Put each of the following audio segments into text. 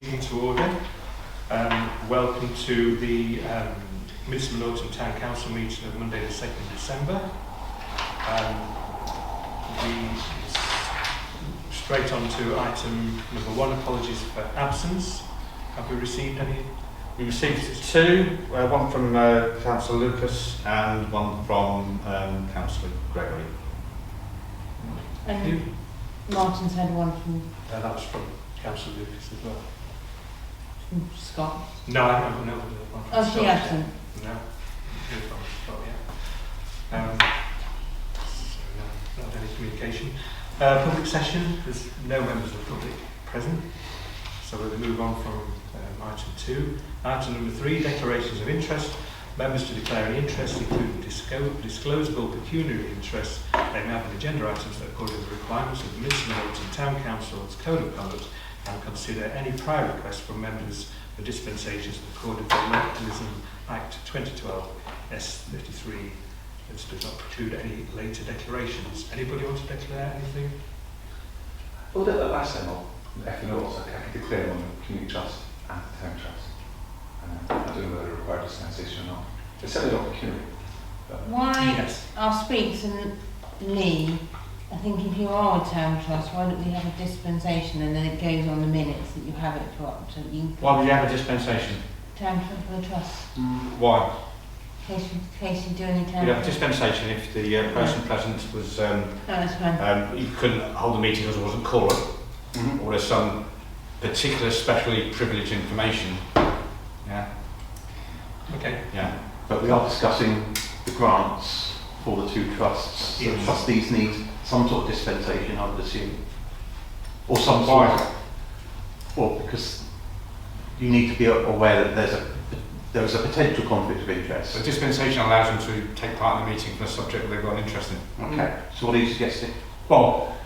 To order. Welcome to the Middlesbrough Autumn Town Council meeting of Monday the 2nd of December. We straight on to item number 1, apologies for absence. Have we received any? We received 2, one from Councillor Lucas and one from Councillor Gregory. And Martin's had one from That was from Councillor Lucas as well. Scott. No, I don't know one from Oh, Scott. she hasn't. No, good from Scott, yeah. So not any communication. Public session, there's no members of the public present, so we'll move on from item 2. Item number 3, declarations of interest. Members to declare an interest, including disclosable pecuniary interests, they may have an agenda items that according to the requirements of the Middlesbrough Town Council's Code of Conduct and consider any prior requests from members for dispensations according to the Localism Act 2012 S53. This does not preclude any later declarations. Anybody want to declare anything? Well, the last time, I can declare on the community trust and the town trust. I don't know whether it requires dispensation or not. It's certainly not pecuniary. Why? Yes. I'll speak to Lee. I think if you are a town trust, why don't we have a dispensation and then it goes on the minutes that you have it for up to you? Why would you have a dispensation? Town trust for the trust. Why? In case you do any town. You'd have a dispensation if the person present was, No, that's fine. you couldn't hold the meeting because it wasn't quorum, or there's some particular specially privileged information. Yeah. Okay. Yeah. But we are discussing the grants for the 2 trusts. So Yes. the trustees need some sort of dispensation, I would assume. Or some Why? sort of, well, because you need to be aware that there is a potential conflict of interest. So dispensation allows them to take part in the meeting for a subject that they've got an interest in. Okay, so what are you suggesting? Well,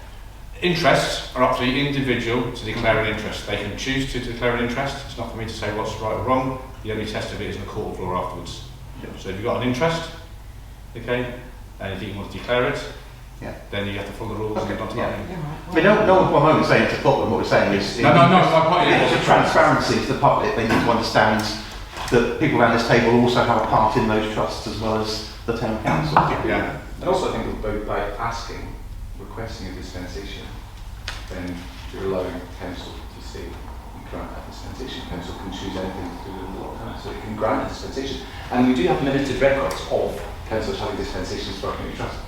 interests are up to the individual to declare an interest. They can choose to declare an interest. It's not for me to say what's right or wrong. The only test of it is in the court floor afterwards. Yeah. So if you've got an interest, okay, and if you want to declare it, Yeah. then you have to follow the rules and Okay, get on to yeah. that. I mean, no one is saying it's a problem. What we're saying is... No, my point is... It's a transparency to the public. They need to understand that people around this table also have a part in those trusts as well as the town council. Yeah. And also I think that by asking, requesting a dispensation, then you're allowing council to say you grant that dispensation. Council can choose anything to do with the lockdown, so it can grant a dispensation. And we do have limited records of councils having dispensations for our community trust.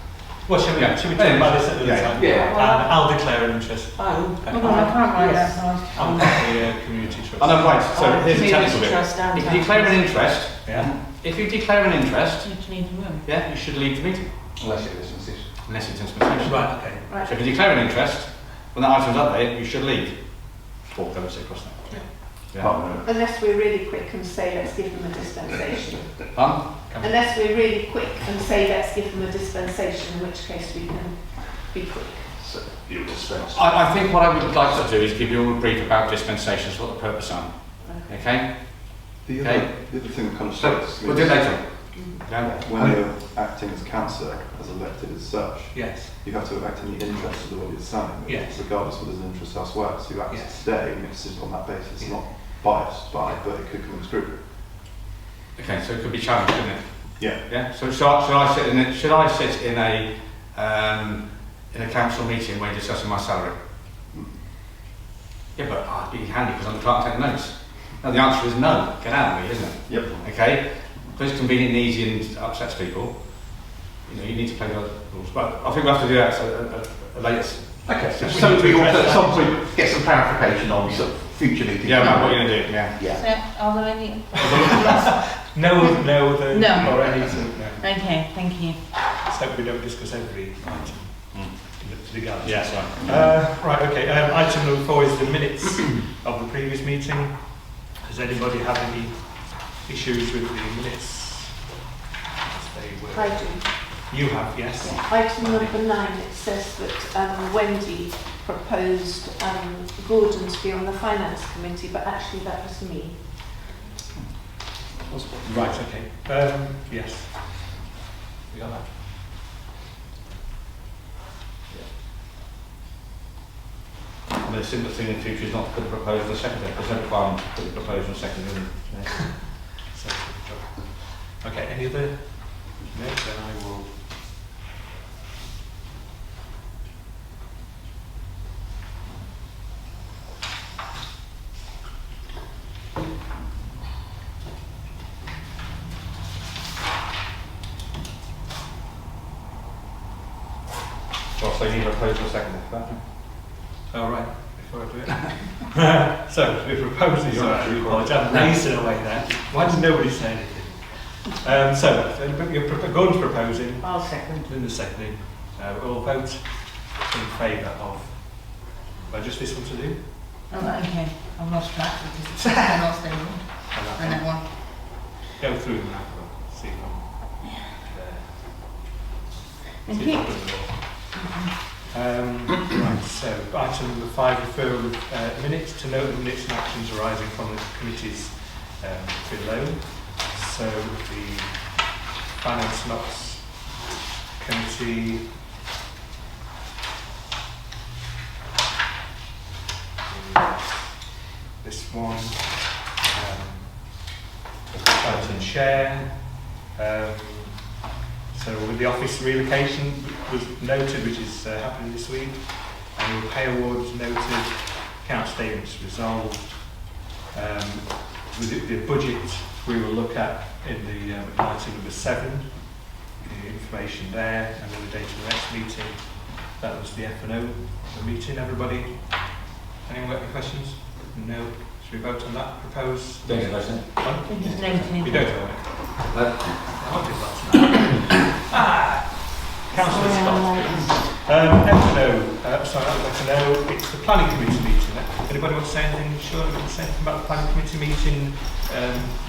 Well, shall we talk about this at the time? Yeah. And I'll declare an interest. Oh, I can't write that fast. I'm the community trust. I know, right, so here's the technical bit. Trust and If you town declare an trust. interest, Yeah. if you declare an interest, You just need the room. yeah, you should leave the meeting, Unless you have a dispensation. unless it's dispensation. Right, okay. Right. So if you declare an interest, when that item's up there, you should leave. Or go and sit across there. Yeah. Unless we're really quick and say let's give them a dispensation. Pardon? Unless we're really quick and say let's give them a dispensation, in which case we can be quick. So you dispense. I think what I would like to do is give you all a brief about dispensations, what the purpose are. Okay? The Okay. other thing that kind of So, strikes me we'll do it is later. Yeah. when you're acting as councillor, as elected as such, Yes. you have to act in the interest of the body you're standing with, Yes. regardless of whether there's an interest elsewhere. So you act Yes. today, and it's just on that basis, Yeah. not biased by, but it could come as scrutiny. Okay, so it could be challenged, couldn't it? Yeah. Yeah. So should I sit in it? Should I sit in a council meeting where you're discussing my salary? Yeah, but it'd be handy because I'm the clerk taking notes. No, the answer is no. Get out of me, isn't it? Yep. Okay. Because it's convenient and easy and upsets people. You know, you need to play the rules. But I think we have to do that at a later. Okay, so We need to we want address to at some that. point get some clarification on sort of future meetings. Yeah, about what you're going to do. Yeah. Yeah. So, are there any? No, No. or anything. No. Okay, thank you. So we don't discuss every item. Regardless. Yes, right. Right, okay. Item number 4 is the minutes of the previous meeting. Does anybody have any issues with the minutes? As they were? I do. You have, yes. Yeah. Item number 9, it says that Wendy proposed Gordon to be on the finance committee, but actually that was me. Right, okay. Yes. We got that. And the simple thing in the future is not to put the proposal on the secondary. There's no requirement to put the proposal on secondary. So, okay, any other? No, then I will. Well, so you need a proposal secondary for that. Oh, right, before I do it. So, we're proposing, sorry, I apologise, I'm racing away there. Why did nobody say anything? Gordon's proposing, I'll second. Linda's seconding. We'll all vote in favour of. Just this one to do? Oh, right, okay. I've lost track because it's the last thing. And And that one. Go through them now. See them. Thank you. Right, so item number 5, referral of minutes to note the minutes and actions arising from the committees below. So the Finance and Ops Committee, this one, item chair. So with the office relocation was noted, which is happening this week, annual pay awards noted, account statements resolved. With the budget we will look at in the item number 7, the information there, and then the date of the next meeting. That was the F&O meeting, everybody. Anyone got any questions? No. Should we vote on that proposed? Don't get those in. Just noting. You don't vote. I did last night. Councillor Scott. F&O, sorry, I'd like to know, it's the planning committee meeting. Anybody want to say anything? Sure, want to say anything about the planning committee meeting?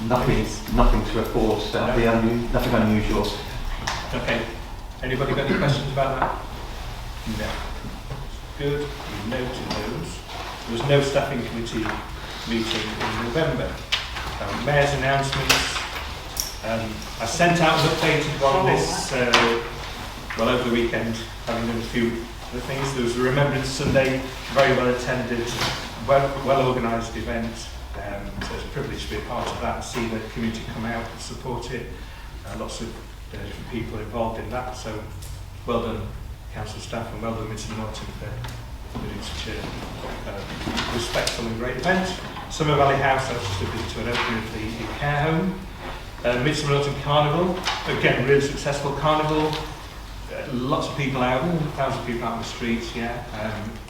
Nothing to report, nothing unusual. Okay. Anybody got any questions about that? No. Good. We noted those. There was no staffing committee meeting in November. Mayor's announcements. I sent out an updated one this, over the weekend, having done a few other things. There was a Remembrance Sunday, very well attended, well organised event. So it's a privilege to be a part of that and see the community come out and support it. Lots of different people involved in that. So well done, council staff, and well done, Mr. Norton, for doing such a respectful and great event. Summer Valley House, I was just a visit to an opening of the care home. Midsummer Autumn Carnival, again, really successful carnival. Lots of people out, 1,000 people out on the streets,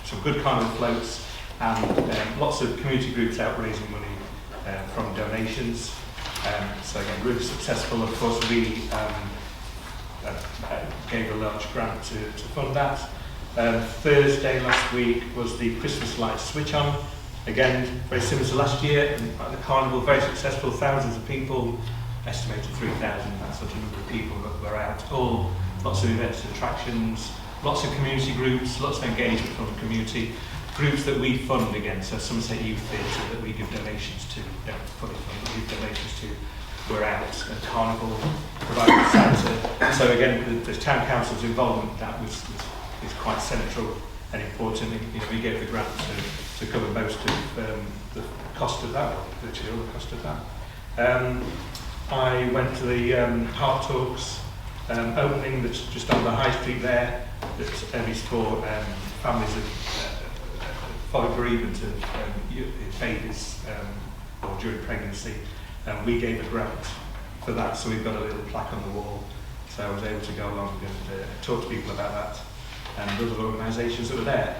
some good carnival floats, and lots of community groups out raising money from donations. So again, really successful. Of course, we gave a large grant to fund that. Thursday last week was the Christmas lights switch on. Again, very similar to last year, and the carnival, very successful, thousands of people, estimated 3,000, that sort of number of people that were out. All lots of events and attractions, lots of community groups, lots of engagement from the community. Groups that we fund again, so Somerset Youth Theatre that we give donations to, don't fully fund, we give donations to, we're out at Carnival, providing Santa. So again, the town council's involvement in that is quite central and important. We gave the grant to cover most of the cost of that, virtually all the cost of that. I went to the Heart Talks opening that's just on the High Street there, that is for families of following bereavement of babies or during pregnancy. We gave a grant for that, so we've got a little plaque on the wall. So I was able to go along and talk to people about that and other organisations that were there.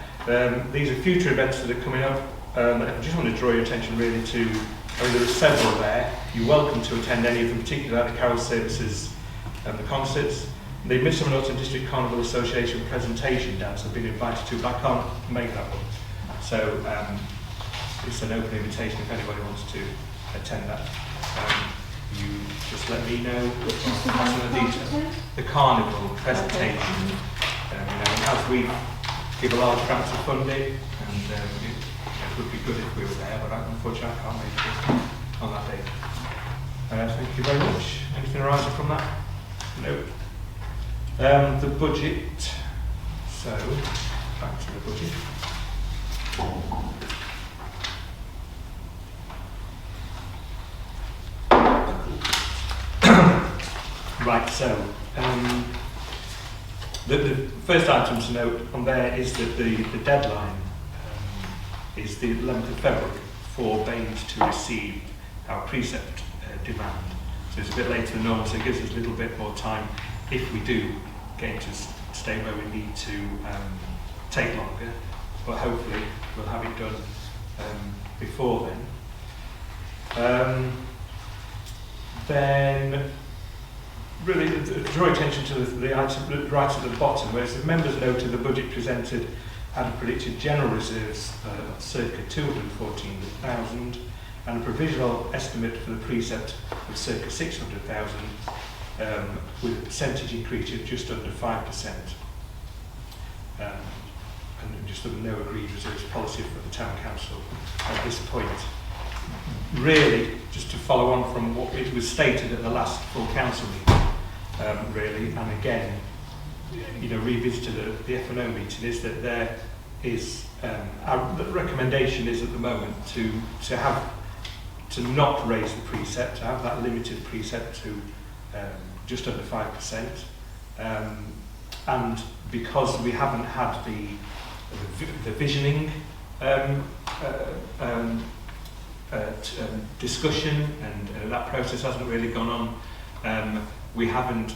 These are future events that are coming up. I just want to draw your attention really to, there are several there. You're welcome to attend any of them, particularly like the carol services and the concerts. The Midsummer Autumn District Carnival Association presentation dance I've been invited to, but I can't make that one. So it's an open invitation if anybody wants to attend that. You just let me know the carnival presentation. As we give a large grant of funding, and it would be good if we were there, but unfortunately I can't make it on that day. Thank you very much. Anything arising from that? No. The budget. So, back to the budget. Right, so the first item to note on there is that the deadline is the 11th of February for Baines to receive our precept demand. So it's a bit later than normal, so it gives us a little bit more time if we do get into a state where we need to take longer, but hopefully we'll have it done before then. Then really draw attention to the item right at the bottom, where the members noted the budget presented had a predicted general reserves of circa 214,000 and a provisional estimate for the precept of circa 600,000 with a percentage increase of just under 5%. And just no agreed reserves policy for the town council at this point. Really, just to follow on from what it was stated at the last full council meeting, really, and again, revisited at the F&O meeting, is that there is our recommendation is at the moment to not raise the precept, to have that limited precept to just under 5%, and because we haven't had the visioning discussion and that process hasn't really gone on. We haven't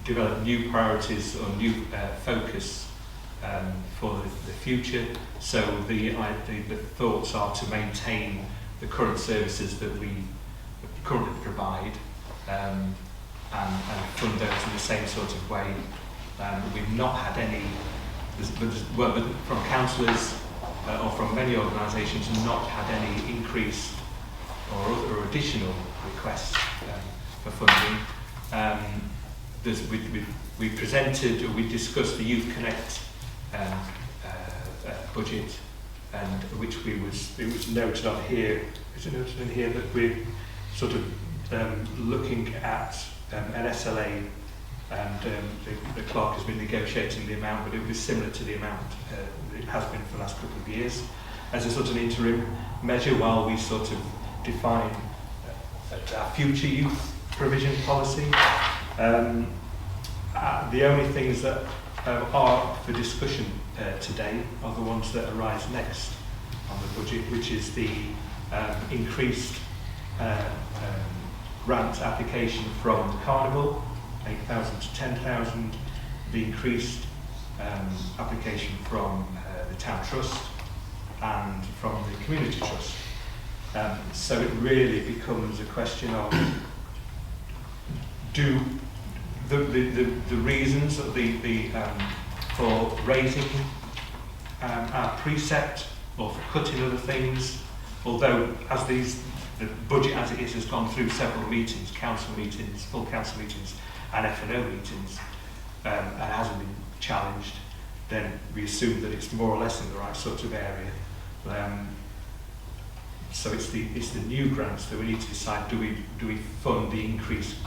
developed new priorities or new focus for the future. So the thoughts are to maintain the current services that we currently provide and fund those in the same sort of way. We've not had any, from councillors or from many organisations, not had any increase or additional requests for funding. We presented, or we discussed the Youth Connect budget, and which it was noted on here. Is it noted in here that we're sort of looking at an SLA, and the clerk has been negotiating the amount, but it was similar to the amount it has been for the last couple of years, as a sort of interim measure while we sort of define our future youth provision policy. The only things that are for discussion today are the ones that arise next on the budget, which is the increased grant application from the Carnival, 8,000 to 10,000, the increased application from the Town Trust and from the Community Trust. So it really becomes a question of do the reasons that for raising our precept or for cutting other things, although the budget as it is has gone through several meetings, council meetings, full council meetings and F&O meetings, and hasn't been challenged, then we assume that it's more or less in the right sort of area. So it's the new grants that we need to decide, do we fund the increased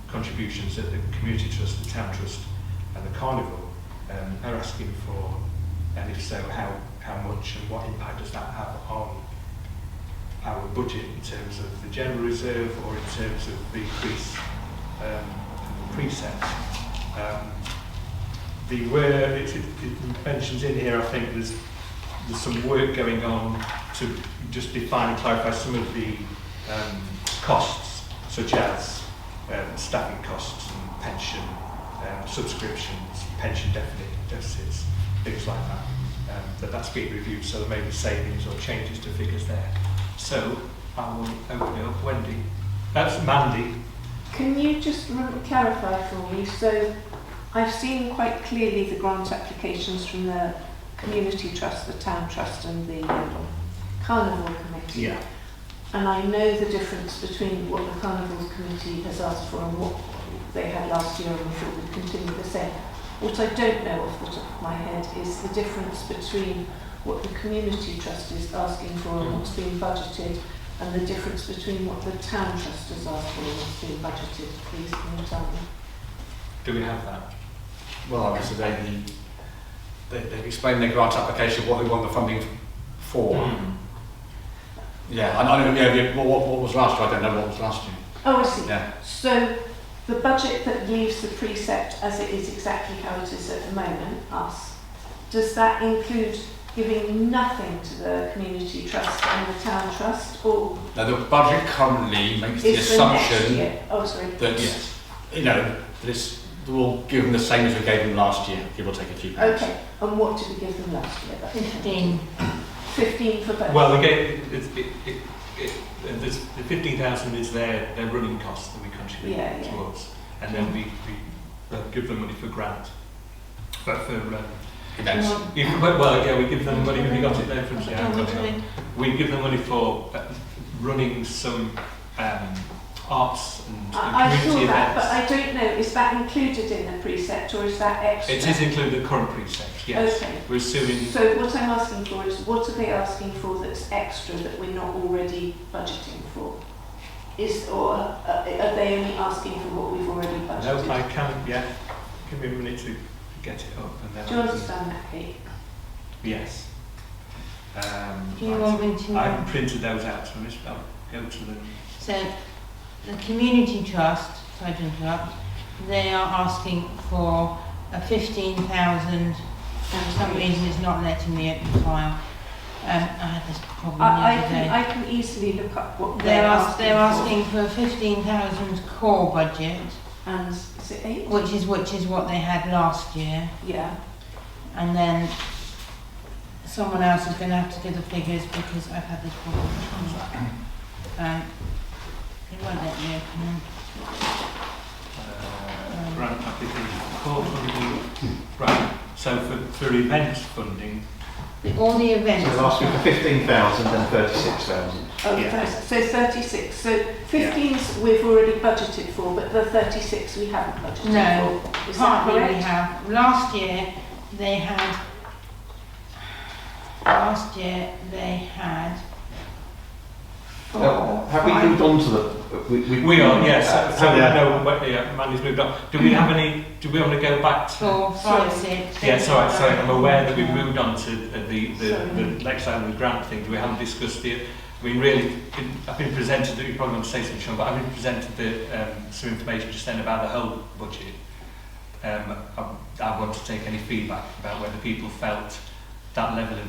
contributions that the Community Trust, the Town Trust and the Carnival are asking for, and if so, how much and what impact does that have on our budget in terms of the general reserve or in terms of the increase precept. It mentions in here, I think there's some work going on to just define and clarify some of the costs, such as staffing costs and pension subscriptions, pension deficits, things like that. That's being reviewed, so there may be savings or changes to figures there. So I will open it up. Wendy, that's Mandy. Can you just clarify for me? So I've seen quite clearly the grant applications from the Community Trust, the Town Trust and the Carnival Committee. Yeah. And I know the difference between what the Carnival Committee has asked for and what they had last year, and we thought would continue the same. What I don't know off the top of my head is the difference between what the Community Trust is asking for and what's being budgeted, and the difference between what the Town Trust has asked for and what's being budgeted. Please, can you tell me? Do we have that? Well, I would say they've explained their grant application, what they want the funding for. Yeah, I don't know, what was last year, I don't know what was last year. Oh, I see. Yeah. So the budget that leaves the precept as it is exactly how it is at the moment, does that include giving nothing to the community trust and the town trust, or Now the budget currently makes the is for next assumption year? Oh, sorry. that, that we'll give them the same as we gave them last year, give or take a few pounds. Okay, and what did we give them last year? 15. 15 for both? Well, we gave, the 15,000 is their running costs that we contribute towards, and then we give them money for grant. But for Events. we give them money. We got it there from we give them money for running some arts and I community saw events. that, but I don't know, is that included in the precept or is that extra? It is included in the current precept, yes. Okay. We're assuming. So what I'm asking for is, what are they asking for that's extra that we're not already budgeting for? Are they only asking for what we've already budgeted? No, I can't yet. Give me a minute to get it up. And then Do you understand that, Kate? Yes. Do you want me to? I haven't printed those out, so I'll go to them. So, the community trust, sorry to interrupt, they are asking for a 15,000, for some reason it's not letting me open the file. I had this problem the other day. I can easily look up what They're asking for a 15,000 core budget, And is it 8? which is what they had last year, Yeah. and then someone else is going to have to give the figures because I've had this problem. It won't let me open them. Grant application, core funding. Right. So for events funding. All the So events. they're asking for 15,000 and 36,000. Oh, Yeah. so 36. So 15s we've already budgeted for, but the 36 we haven't budgeted No, for. Is that partly we correct? have. Last year they had. Have we moved on to the... We are, yes. So yeah. no, Mandy's moved on. Do we have any? Do we want to go back to? 4, 5, 6. Yeah, sorry. I'm aware that we've moved on to the Sorry. Lex Island grant thing. We haven't discussed it. I mean, really, I've been presented. You probably want to say something, Sean, but I've been presented some information just then about the whole budget. I want to take any feedback about whether people felt that level of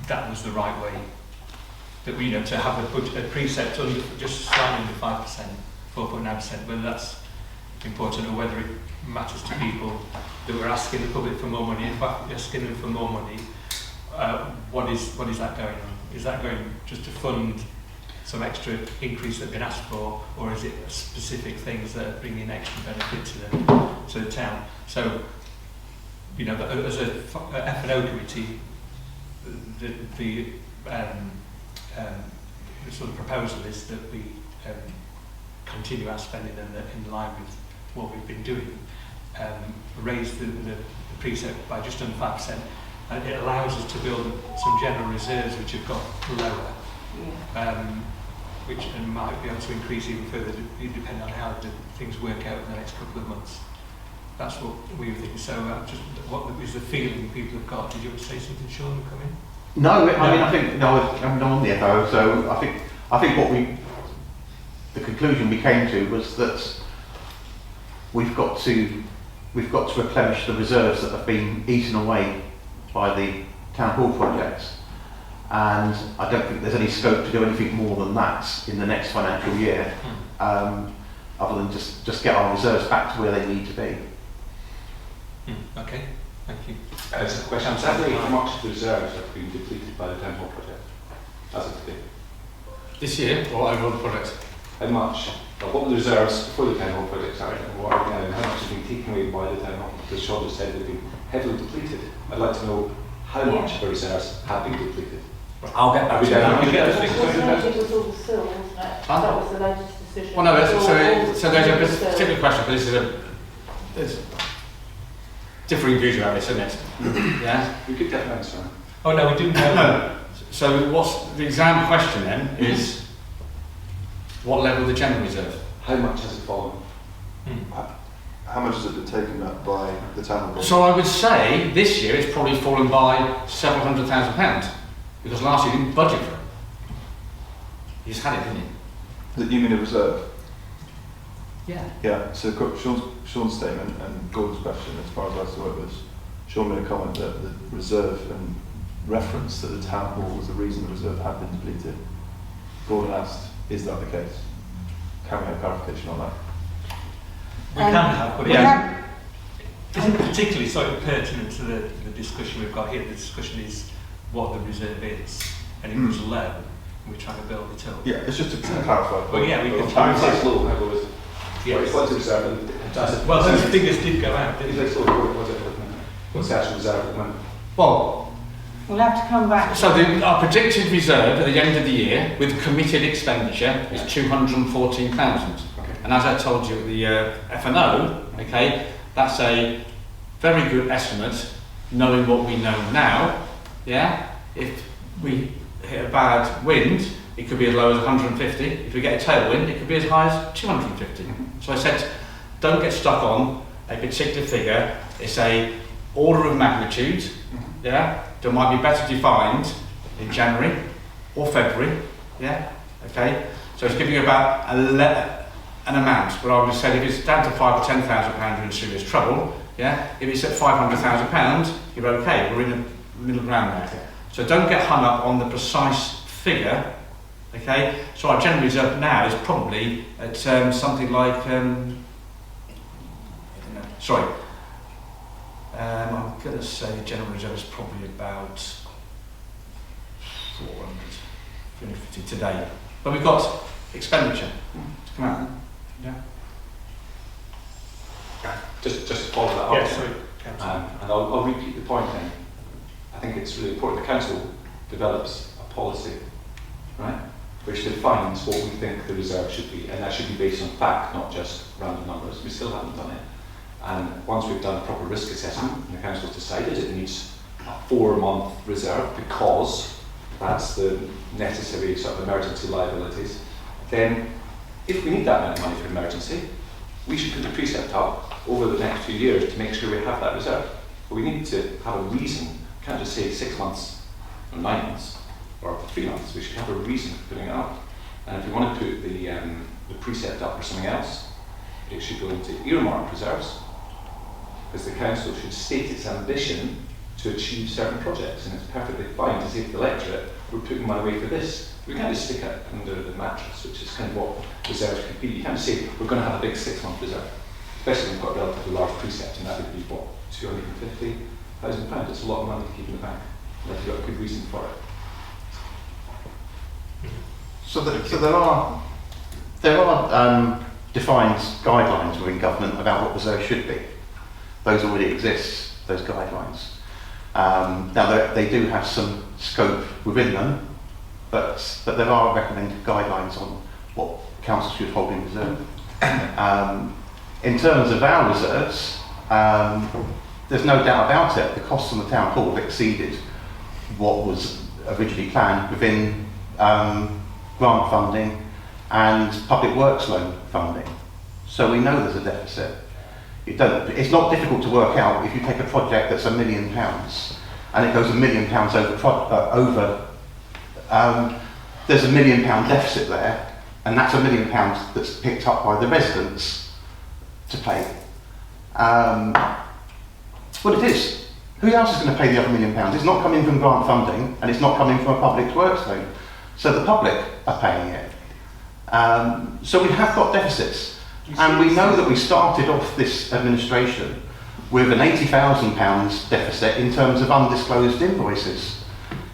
that was the right way. That we, to have a precept under just slightly under 5%, 4.9%, whether that's important or whether it matters to people that we're asking the public for more money. In fact, asking them for more money, what is that going on? Is that going just to fund some extra increase that have been asked for, or is it specific things that are bringing extra benefit to the town? So, as a F&O committee, the sort of proposal is that we continue our spending in line with what we've been doing, raise the precept by just under 5%, and it allows us to build some general reserves which have got lower, which might be able to increase even further depending on how the things work out in the next couple of months. That's what we were thinking. So what is the feeling people have got? Did you want to say something, Sean, come in? No, I think I'm on the FO. So I think the conclusion we came to was that we've got to replenish the reserves that have been eaten away by the town hall projects, and I don't think there's any scope to do anything more than that in the next financial year, other than just get our reserves back to where they need to be. Okay, thank you. As a question, exactly how much of the reserves have been depleted by the town hall project as of today? This year or over the project? How much? What were the reserves for the town hall project? Sorry, what are we now, and how much has been taken away by the town hall? Because Sean just said they've been heavily depleted. I'd like to know how much of the reserves have been depleted. I'll get back to It was all the still, wasn't it? That was the latest decision. Well, no, so there's a particular question, but there's differing views about this, isn't it? Yeah? We could get an answer. Oh no, we do know. No. So what's the exam question then is what level of the general reserve? How much has it fallen? How much has it been taken up by the town hall? So I would say this year it's probably fallen by several £100,000 because last year you didn't budget for it. You just had it, didn't you? You mean a reserve? Yeah. Yeah, so Sean's statement and Gordon's question, as far as I saw it, was Sean made a comment that the reserve and reference that the town hall was the reason the reserve had been depleted. Gordon asked, is that the case? Can we have clarification on that? We can have, but we it have- isn't particularly sort of pertinent to the discussion we've got here. The discussion is what the reserve is, and it was low. We're trying to build it up. Yeah, it's just to clarify. Well, yeah, we can. I mean, it's low, how low is it? Yes. What's the reserve? And that's it. Well, those figures did go out, didn't Is they? it low? What's the actual reserve at the moment? Well, We'll have to come back. so our predicted reserve at the end of the year with committed expenditure is 214,000. Okay. And as I told you at the F&O, okay, that's a very good estimate, knowing what we know now. Yeah, if we hit a bad wind, it could be as low as 150. If we get a tailwind, it could be as high as 250. So I said, don't get stuck on a particular figure. It's a order of magnitude. Yeah, that might be better defined in January or February. Yeah, okay. So it's giving you about an amount. But I would have said if it's down to £5,000 or £10,000, you're in serious trouble. Yeah, if it's at £500,000, you're okay. We're in the middle ground there. So don't get hung up on the precise figure. Okay. So our general reserve now is probably at something like I'm going to say the general reserve is probably about 450 today. But we've got expenditure to come out. Yeah. Just to follow that up. Yes, sorry, Councillor. And I'll repeat the point then. I think it's really important the council develops a policy, right, which defines what we think the reserve should be, and that should be based on fact, not just random numbers. We still haven't done it. And once we've done a proper risk assessment, and the council's decided it needs a 4-month reserve because that's the necessary sort of emergency liabilities, then if we need that amount of money for emergency, we should put the precept up over the next few years to make sure we have that reserve. But we need to have a reason. We can't just say 6 months or 9 months or 3 months. We should have a reason for putting it up. And if we want to put the precept up for something else, it should go into earmarked reserves, because the council should state its ambition to achieve certain projects, and it's perfectly fine to say to the electorate, we're putting money away for this. We can't just stick it under the mattress, which is kind of what reserves could be. You can't just say, we're going to have a big 6-month reserve, especially when we've got a relatively large precept, and that would be, what, £250,000? It's a lot of money to keep in the bank, unless you've got a good reason for it. So there are defined guidelines within government about what reserve should be. Those already exist, those guidelines. Now they do have some scope within them, but there are recommended guidelines on what council should hold in reserve. In terms of our reserves, there's no doubt about it, the costs on the town hall exceeded what was originally planned within grant funding and public works loan funding. So we know there's a deficit. It's not difficult to work out if you take a project that's £1 million and it goes £1 million over, there's £1 million deficit there, and that's £1 million that's picked up by the residents to pay. Well, it is. Who else is going to pay the other £1 million? It's not coming from grant funding, and it's not coming from a public works loan. So the public are paying it. So we have got deficits. And we know that we started off this administration with an £80,000 deficit in terms of undisclosed invoices.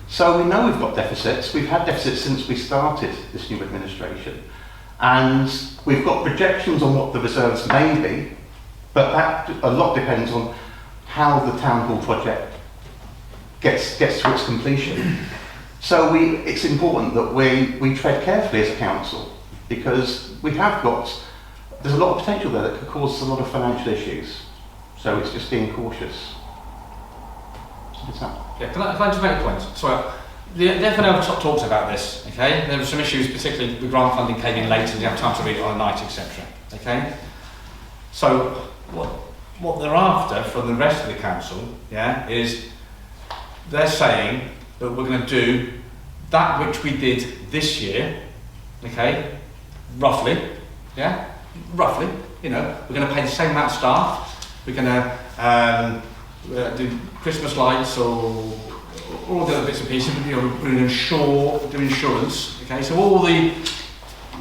So we know we've got deficits. We've had deficits since we started this new administration. And we've got projections on what the reserves may be, but that a lot depends on how the town hall project gets to its completion. So it's important that we tread carefully as a council, because there's a lot of potential there that could cause a lot of financial issues. So it's just being cautious. Yeah, can I just make a point? Sorry, the F&O talks about this, okay? There were some issues, particularly the grant funding came in late and you have time to read it on a night, etc. Okay? So what they're after from the rest of the council, yeah, is they're saying that we're going to do that which we did this year, okay, roughly, yeah, roughly, you know, we're going to pay the same amount of staff, we're going to do Christmas lights or all the other bits and pieces, you know, we're going to do insurance, okay, so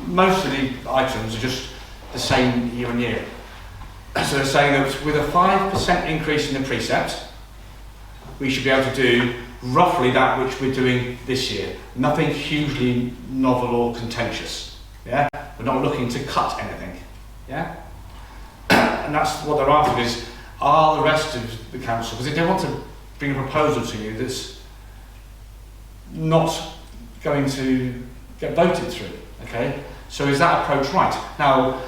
most of the items are just the same year on year. So they're saying that with a 5% increase in the precept, we should be able to do roughly that which we're doing this year. Nothing hugely novel or contentious. Yeah, we're not looking to cut anything. Yeah, and that's what they're after is, are the rest of the council, because if they want to bring a proposal to you that's not going to get voted through. Okay, so is that approach right? Now,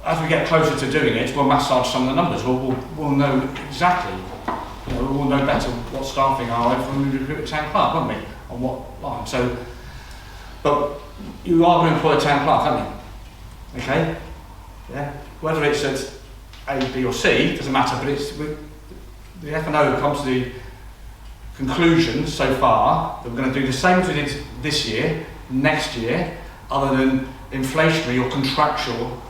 as we get closer to doing it, we'll massage some of the numbers. We'll know exactly. You know, we'll know better what staffing are when we recruit a town clerk, won't we? On what line? So, but you are going to employ a town clerk, aren't you? Okay. Yeah. Whether it's at A, B, or C doesn't matter. But it's the F&O come to the conclusion so far that we're going to do the same as we did this year, next year, other than inflationary or contractual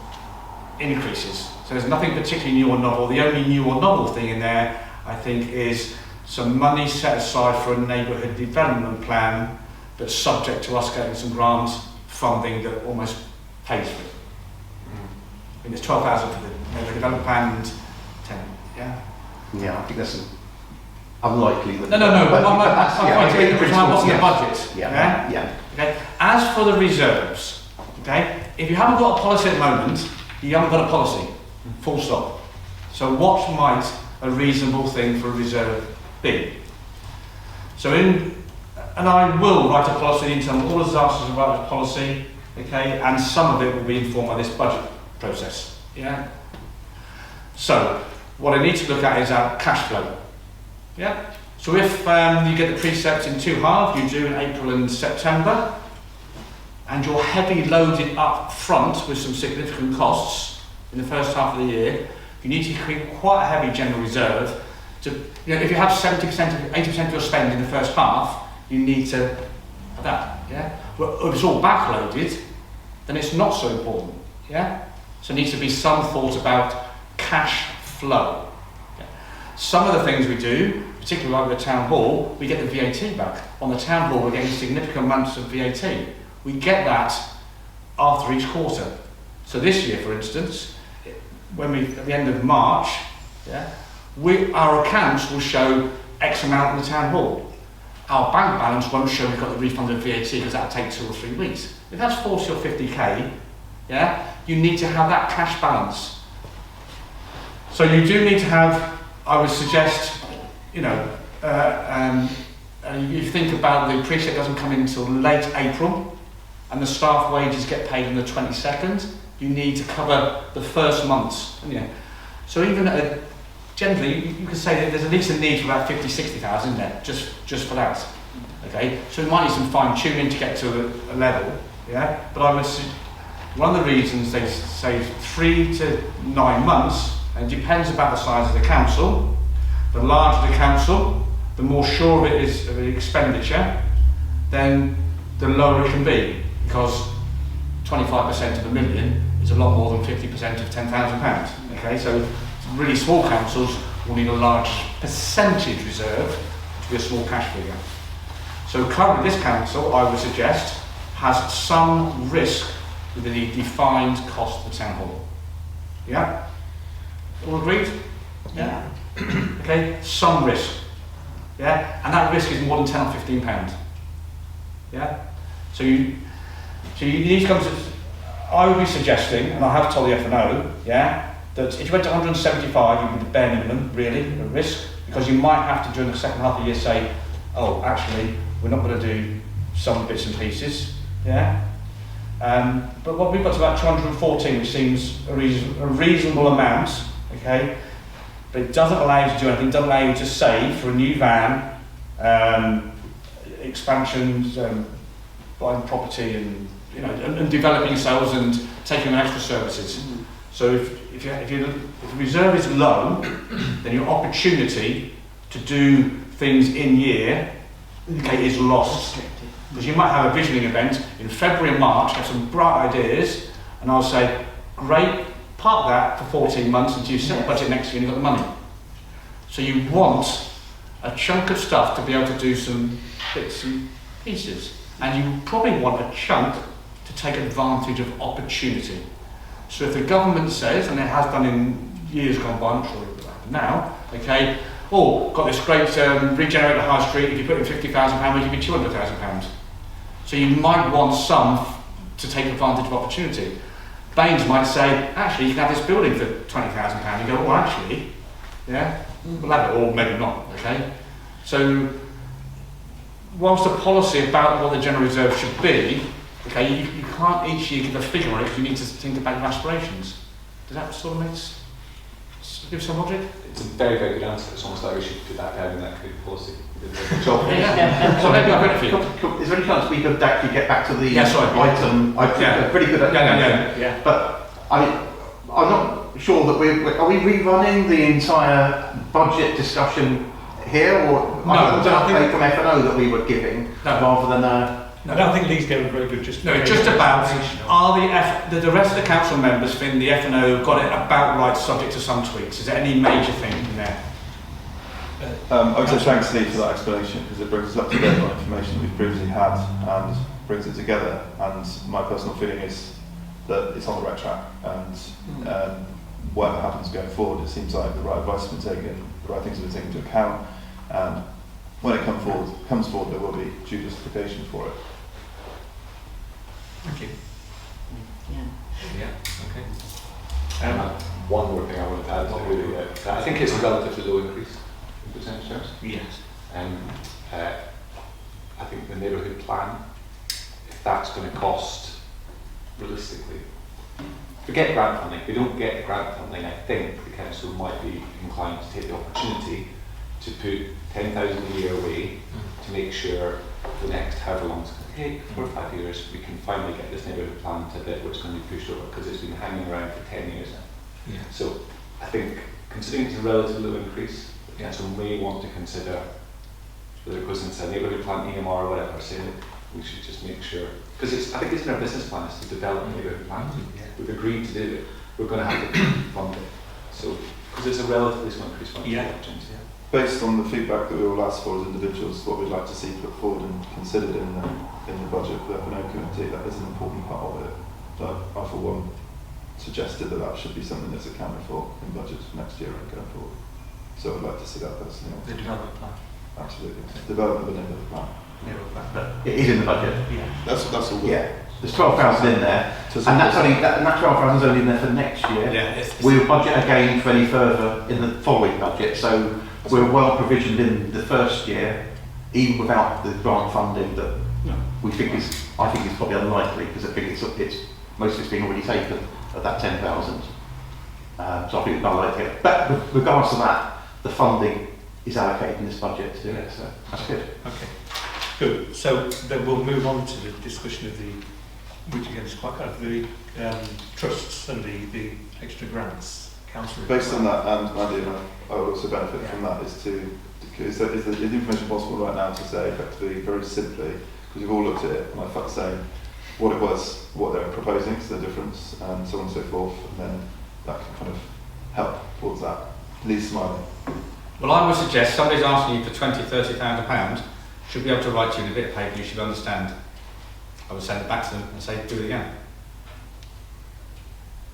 increases. So there's nothing particularly new or novel. The only new or novel thing in there, I think, is some money set aside for a neighbourhood development plan, but subject to us getting some grant funding that almost pays for it. I think there's 12,000 for the neighbourhood development plan and 10. Yeah. Yeah, I think that's unlikely. No. But what's in the budget? Yeah. Okay. As for the reserves, okay, if you haven't got a policy at the moment, you haven't got a policy. Full stop. So what might a reasonable thing for a reserve be? So and I will write a policy in terms of all the disasters about this policy, okay, and some of it will be informed by this budget process. Yeah. So what I need to look at is our cash flow. Yeah. So if you get the precepts in 2 halves, you do in April and September, and you're heavy loaded up front with some significant costs in the first half of the year, you need to create quite a heavy general reserve. To, you know, if you have 70%, 80% of your spend in the first half, you need to have that. Yeah. Well, if it's all backloaded, then it's not so important. Yeah. So there needs to be some thought about cash flow. Yeah. Some of the things we do, particularly like with the town hall, we get the VAT back. On the town hall, we're getting significant amounts of VAT. We get that after each quarter. So this year, for instance, when at the end of March, yeah, our accounts will show X amount in the town hall. Our bank balance won't show we've got the refund of VAT because that'll take 2 or 3 weeks. If that's 40 or 50k, yeah, you need to have that cash balance. So you do need to have, I would suggest, you know, you think about the precept doesn't come in until late April, and the staff wages get paid on the 22nd, you need to cover the first months. Yeah. So even generally, you could say that there's at least a need for about 50-60,000 in there, just for that. Okay, so we might need some fine tuning to get to a level. Yeah, but I would one of the reasons they say 3 to 9 months, and it depends about the size of the council. The larger the council, the more sure of it is of the expenditure, then the lower it can be, because 25% of a million is a lot more than 50% of £10,000. Okay, so really small councils will need a large percentage reserve to be a small cash figure. So currently this council, I would suggest, has some risk with the defined cost of the town hall. Yeah? All agreed? Yeah. Okay, some risk. Yeah? And that risk is more than £10 or £15. Yeah? So you need to come to, I would be suggesting, and I have told the F&O, yeah, that if you went to 175, you would be the bare minimum, really, a risk, because you might have to, during the second half of the year, say, oh, actually, we're not going to do some bits and pieces, yeah? But what we've got to about 214, which seems a reasonable amount, okay? But it doesn't allow you to do anything, it doesn't allow you to save for a new van, expansions, buying property and, you know, and developing yourselves and taking on extra services. So if the reserve is low, then your opportunity to do things in year, okay, is lost. Because you might have a visioning event in February and March, have some bright ideas, and I'll say, great, park that for 14 months until you set the budget next year and you've got the money. So you want a chunk of stuff to be able to do some bits and pieces. And you probably want a chunk to take advantage of opportunity. So if the government says, and it has done in years gone by, I'm not sure it will happen now, okay, oh, got this great regenerate the high street, if you put in £50,000, we'll give you £200,000. So you might want some to take advantage of opportunity. Baines might say, actually, you can have this building for £20,000. You go, well, actually, yeah, we'll have it, or maybe not, okay? So, whilst the policy about what the general reserve should be, okay, you can't each year give a figure on it, you need to think about your aspirations. Does that sort of give some logic? It's a very, very good answer. It's almost like we should put that down in that good policy. So, So maybe I've got it for you. is there any chance we could actually get back to the Yeah, sorry. item? I think they're pretty good at Yeah. But I mean, I'm not sure that are we rerunning the entire budget discussion here, or No, I don't I think- update from F&O that we were giving rather than I don't think Lee's gave a very good No, it's just about, are the rest of the council members think the F&O got it about right subject to some tweaks? Is there any major thing in there? I would say thanks, Lee, for that explanation, because it brings us up to date on information that we've previously had and brings it together. And my personal feeling is that it's on the right track, and whatever happens going forward, it seems like the right advice has been taken, the right things have been taken into account, and when it comes forward, there will be due justification for it. Thank you. Yeah, okay. One more thing I wanted to add to really, I think it's a relatively low increase in percentage terms. Yes. I think the neighbourhood plan, if that's going to cost realistically, forget grant funding. If we don't get grant funding, I think the council might be inclined to take the opportunity to put 10,000 a year away to make sure the next however long it's going to take, 4 or 5 years, we can finally get this neighbourhood plan to a bit where it's going to be pushed over, because it's been hanging around for 10 years now. Yeah. So I think, considering it's a relatively low increase, the council may want to consider whether it goes into a neighbourhood plan, EMR or whatever, saying that we should just make sure, because I think it's in our business plan is to develop a neighbourhood plan. We've agreed to do it, we're going to have to fund it. So, because it's a relatively small increase, Based on the feedback that we all asked for as individuals, what we'd like to see put forward and considered in the budget for the F&O committee, that is an important part of it. But I, for one, suggested that should be something that's accounted for in budgets for next year and going forward. So I'd like to see that personally. The development plan. Absolutely. Development of a neighbourhood plan. Neighbourhood plan. but it is in the budget. Yeah. That's all. Yeah, there's 12,000 in there, and that's only that 12,000 is only in there for next year. Yeah, We'll budget again for any further in the following budget, so we're well provisioned in the first year, even without the grant funding that we think I think is probably unlikely, because I think it's most of it's been already taken at that 10,000. So I think it's unlikely. But regardless of that, the funding is allocated in this budget to do it, so that's good. Okay, good. So then we'll move on to the discussion of which again is quite kind of the trusts and the extra grants. Based on that, and Mandy and I would also benefit from that, is the information possible right now to say effectively, very simply, because we've all looked at it, and I felt saying what it was, what they were proposing, so the difference, and so on and so forth, and then that can kind of help towards that. Lee's smiling. Well, I would suggest somebody's asking you for £20,000-30,000, should be able to write to you in a bit of paper, you should understand. I would send it back to them and say, do it again.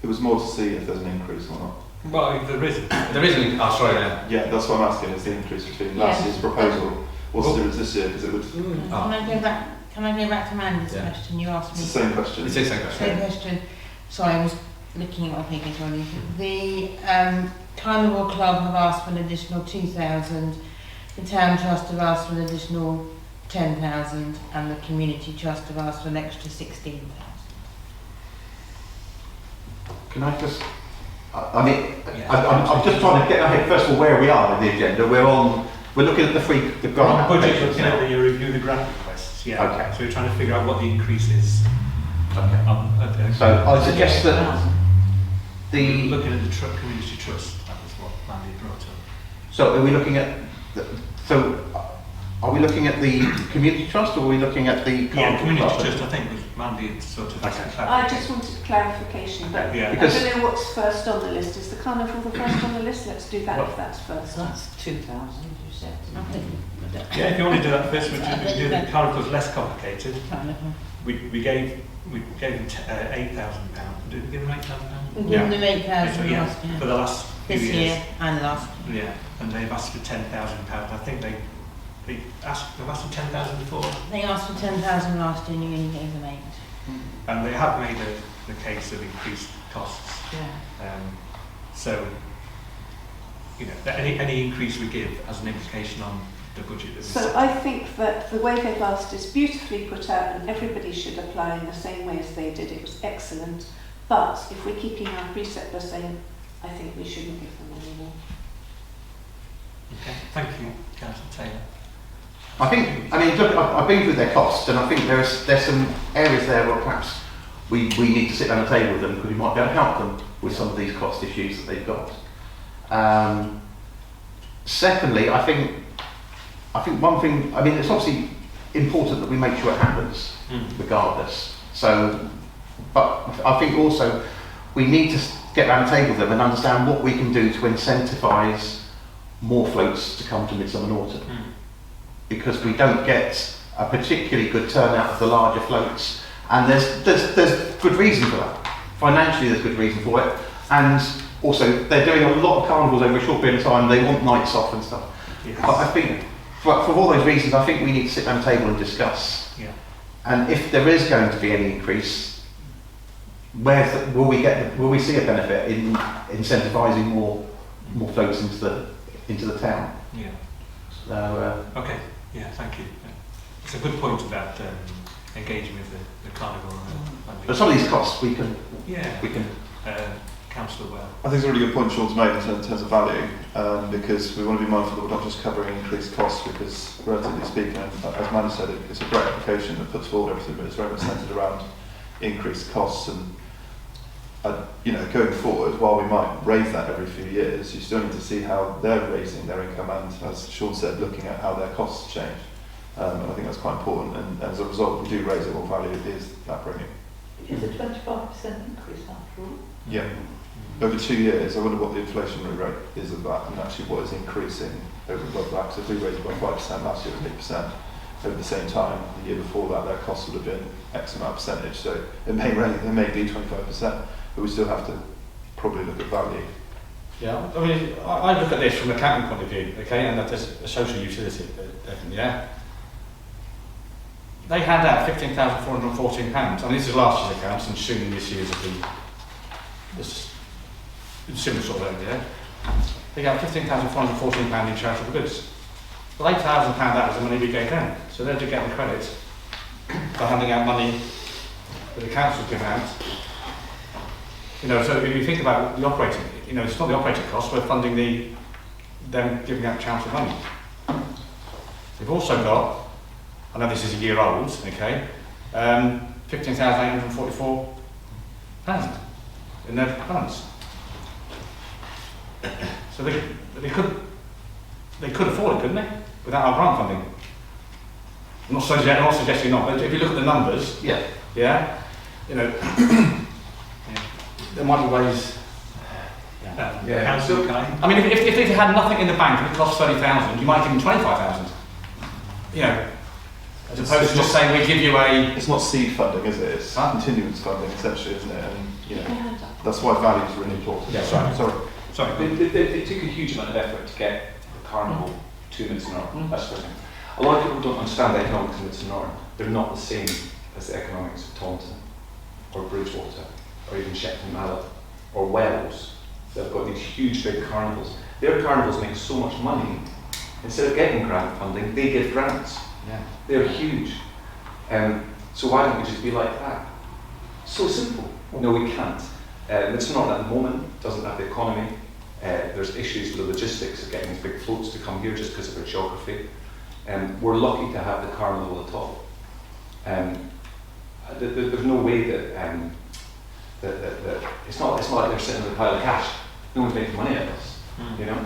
It was more to see if there's an increase or not. Well, if there isn't. There isn't, sorry, yeah. Yeah, that's what I'm asking, is the increase between last year's proposal, what's the difference this year, because it would... Can I go back to Mandy's question? You asked It's me. the same question. It's the same question. Same question. Sorry, I was looking at my figures already. The Carnival Club have asked for an additional 2,000. The Town Trust have asked for an additional 10,000, and the Community Trust have asked for an extra 16,000. Can I just? I'm just trying to get ahead. First of all, where we are in the agenda. We're looking at the grant budget, applications looking at now. the review the grant requests. Yeah. Okay. So we're trying to figure out what the increase is. Okay. Okay. So I suggest that We were looking at the community trust, that was what Mandy brought up. So are we looking at, are we looking at the community trust or are we looking at the Yeah, carnival community club? trust, I think was Mandy had sort of I just wanted clarification, but Yeah. Because- I don't know what's first on the list. Is the carnival the first on the list? Let's do that if that's first. That's 2,000, you said. Yeah, if you want to do that first, we do the carnival's less complicated. Carnival. We gave them £8,000. Did we give them £8,000? We give them 8,000 Yeah, last year. for the last few This years. year and last. Yeah, and they've asked for £10,000. I think they've asked for 10,000 before, They asked for 10,000 last year and you only gave them 8. and they have made the case of increased costs. Yeah. So, you know, any increase we give has an implication on the budget. That we So set. I think that the way they've asked is beautifully put out and everybody should apply in the same way as they did. It was excellent. But if we're keeping our precept by saying, I think we shouldn't give them any more. Okay, thank you, Councillor Taylor. Look, I've been through their costs and I think there's some areas there where perhaps we need to sit down the table with them because we might be able to help them with some of these cost issues that they've got. Secondly, I think one thing, it's obviously important that we make sure it happens, regardless. So, but I think also we need to get around the table with them and understand what we can do to incentivise more floats to come to Midsummer Norton. Because we don't get a particularly good turnout of the larger floats, and there's good reason for that. Financially, there's good reason for it, and also they're doing a lot of carnivals over a short period of time. They want nights off and stuff. Yes. But I think, for all those reasons, I think we need to sit down the table and discuss. Yeah. And if there is going to be any increase, will we see a benefit in incentivising more floats into the town? Yeah. So, Okay. Yeah. Thank you. It's a good point about engaging with the carnival. but some of these costs we can. Councillor Well. I think it's a really good point Sean's made in terms of value, because we want to be mindful that we're not just covering increased costs, because relatively speaking, as Mandy said, it's a great application that puts forward everything, but it's very much centred around increased costs. And going forward, while we might raise that every few years, you still need to see how they're raising their income and, as Sean said, looking at how their costs change. And I think that's quite important, and as a result, we do raise it, what value is that bringing. It is a 25% increase after all. Yeah. Over 2 years, I wonder what the inflationary rate is of that, and actually what is increasing over and above that. So if we raised it by 5% last year, it was 8%. Over the same time, the year before that, their costs would have been X amount of percentage. So it may be 25%, but we still have to probably look at value. Yeah, I look at this from an accounting point of view, okay, and that is a social utility, definitely, yeah. They hand out £15,414. This is last year's accounts, and assuming this year's will be this similar sort of area. Yeah? They got £15,414 in charitable goods. Well, £8,000 that was the money we gave them, so they're getting credit for handing out money that the council give out. So if you think about the operating, it's not the operating costs, we're funding them giving out charitable money. They've also got, I know this is a year old, okay, £15,844 in their balance. So they could afford it, couldn't they, without our grant funding? I'm not suggesting not, but if you look at the numbers, yeah, there might be ways. Councillor Kai. If they had nothing in the bank and it cost 30,000, you might give them 25,000. As opposed to just saying we give you a. It's not seed funding, is it? It's continuance funding, essentially, isn't it? And that's why value is really important. Yeah, sorry. It took a huge amount of effort to get the carnival to Midsummer Norton. That's the thing. A lot of people don't understand the economics of Midsummer Norton. They're not the same as the economics of Taunton, or Bridgewater, or even Shepton Mallet, or Wells. They've got these huge big carnivals. Their carnivals make so much money, instead of getting grant funding, they give grants. Yeah. They're huge. So why don't we just be like that? So simple. No, we can't. It's not at the moment, doesn't have the economy. There's issues with the logistics of getting these big floats to come here just because of our geography. We're lucky to have the carnival at all. There's no way that that it's not like they're sitting with a pile of cash. No one's making money out of this, you know.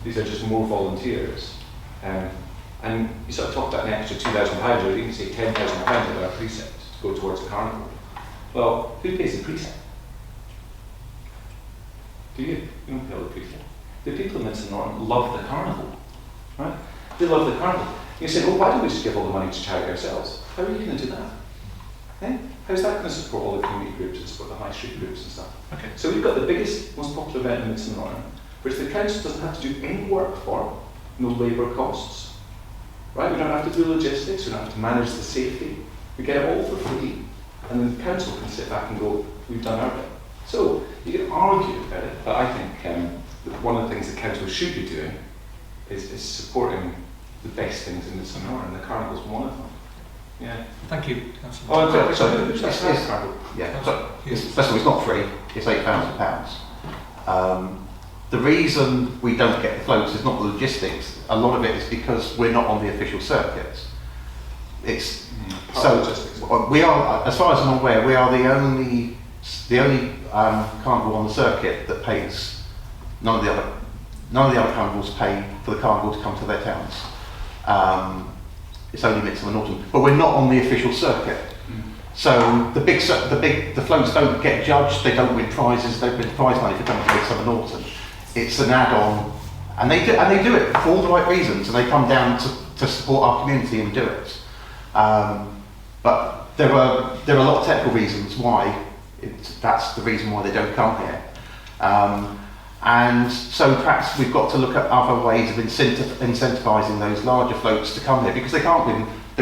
These are just more volunteers. And you sort of talked about an extra £2,000, or you can say £10,000 of our precept to go towards the carnival. Well, who pays the precept? Do you? You don't pay all the precept. The people in Midson Norton love the carnival, right? They love the carnival. You say, well, why don't we just give all the money to charity ourselves? How are you going to do that? Eh? How's that going to support all the community groups and support the high street groups and stuff? Okay. So we've got the biggest, most popular event in Midson Norton, which the council doesn't have to do any work for, no labour costs. Right? We don't have to do logistics, we don't have to manage the safety. We get it all for free, and then the council can sit back and go, we've done our bit. So you can argue about it, but I think that one of the things the council should be doing is supporting the best things in Midson Norton, and the carnival's one of them. Yeah. Thank you, Councillor. Oh, sorry. Yeah, so first of all, it's not free, it's £8,000. The reason we don't get the floats is not the logistics. A lot of it is because we're not on the official circuit. It's so we are, as far as I'm aware, we are the only carnival on the circuit that pays. None of the other carnivals pay for the carnival to come to their towns. It's only Midsummer Norton, but we're not on the official circuit. So the floats don't get judged. They don't win prizes. They don't win prize money for coming to Midsummer Norton. It's an add-on, and they do it for all the right reasons, and they come down to support our community and do it. But there are a lot of technical reasons why that's the reason why they don't come here. And so perhaps we've got to look at other ways of incentivising those larger floats to come here, because they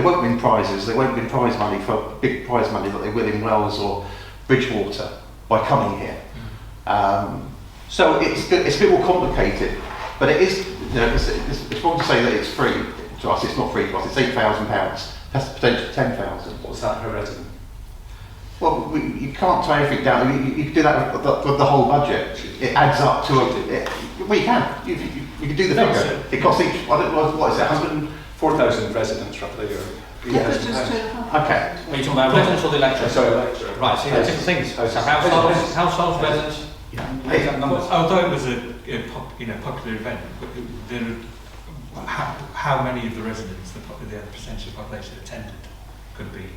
won't win prizes, they won't win prize money for big prize money that they will in Wells or Bridgewater by coming here. So it's a bit more complicated, but it is, you know, it's wrong to say that it's free to us. It's not free to us. It's £8,000. That's the potential £10,000. What's that per resident? Well, you can't tie everything down. You can do that with the whole budget. It adds up to well, you can. You can do the figure. It costs each. I don't know what is it. 4,000 residents roughly, or yeah. Okay. Are you talking about residents or the electorate? Sorry, electorate. Right, so different things. So households, residents. Although it was a popular event, but how many of the residents, the percentage of the population attended, could be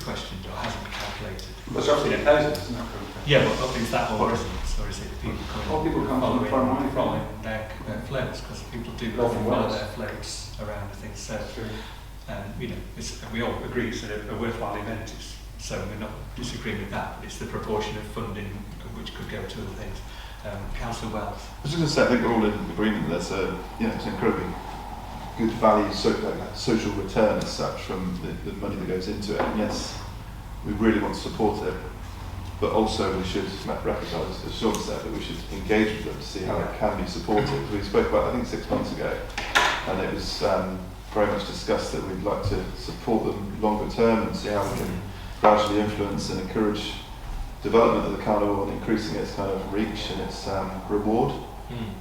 questioned or hasn't been calculated. Well, it's roughly 1,000, isn't it? Yeah, but is that all residents, or is it people coming following their floats? Because people do follow their floats around, I think. So, we all agree it's a worthwhile event. So we're not disagreeing with that. But it's the proportion of funding which could go to other things. Councillor Wells. I was just going to say, I think we're all in agreement. There's it's an incredibly good value, social return as such from the money that goes into it. And yes, we really want to support it, but also we should recognise, as Sean said, that we should engage with them to see how it can be supported. We spoke about, I think, 6 months ago, and it was very much discussed that we'd like to support them longer term and see how we can gradually influence and encourage development of the carnival and increasing its kind of reach and its reward.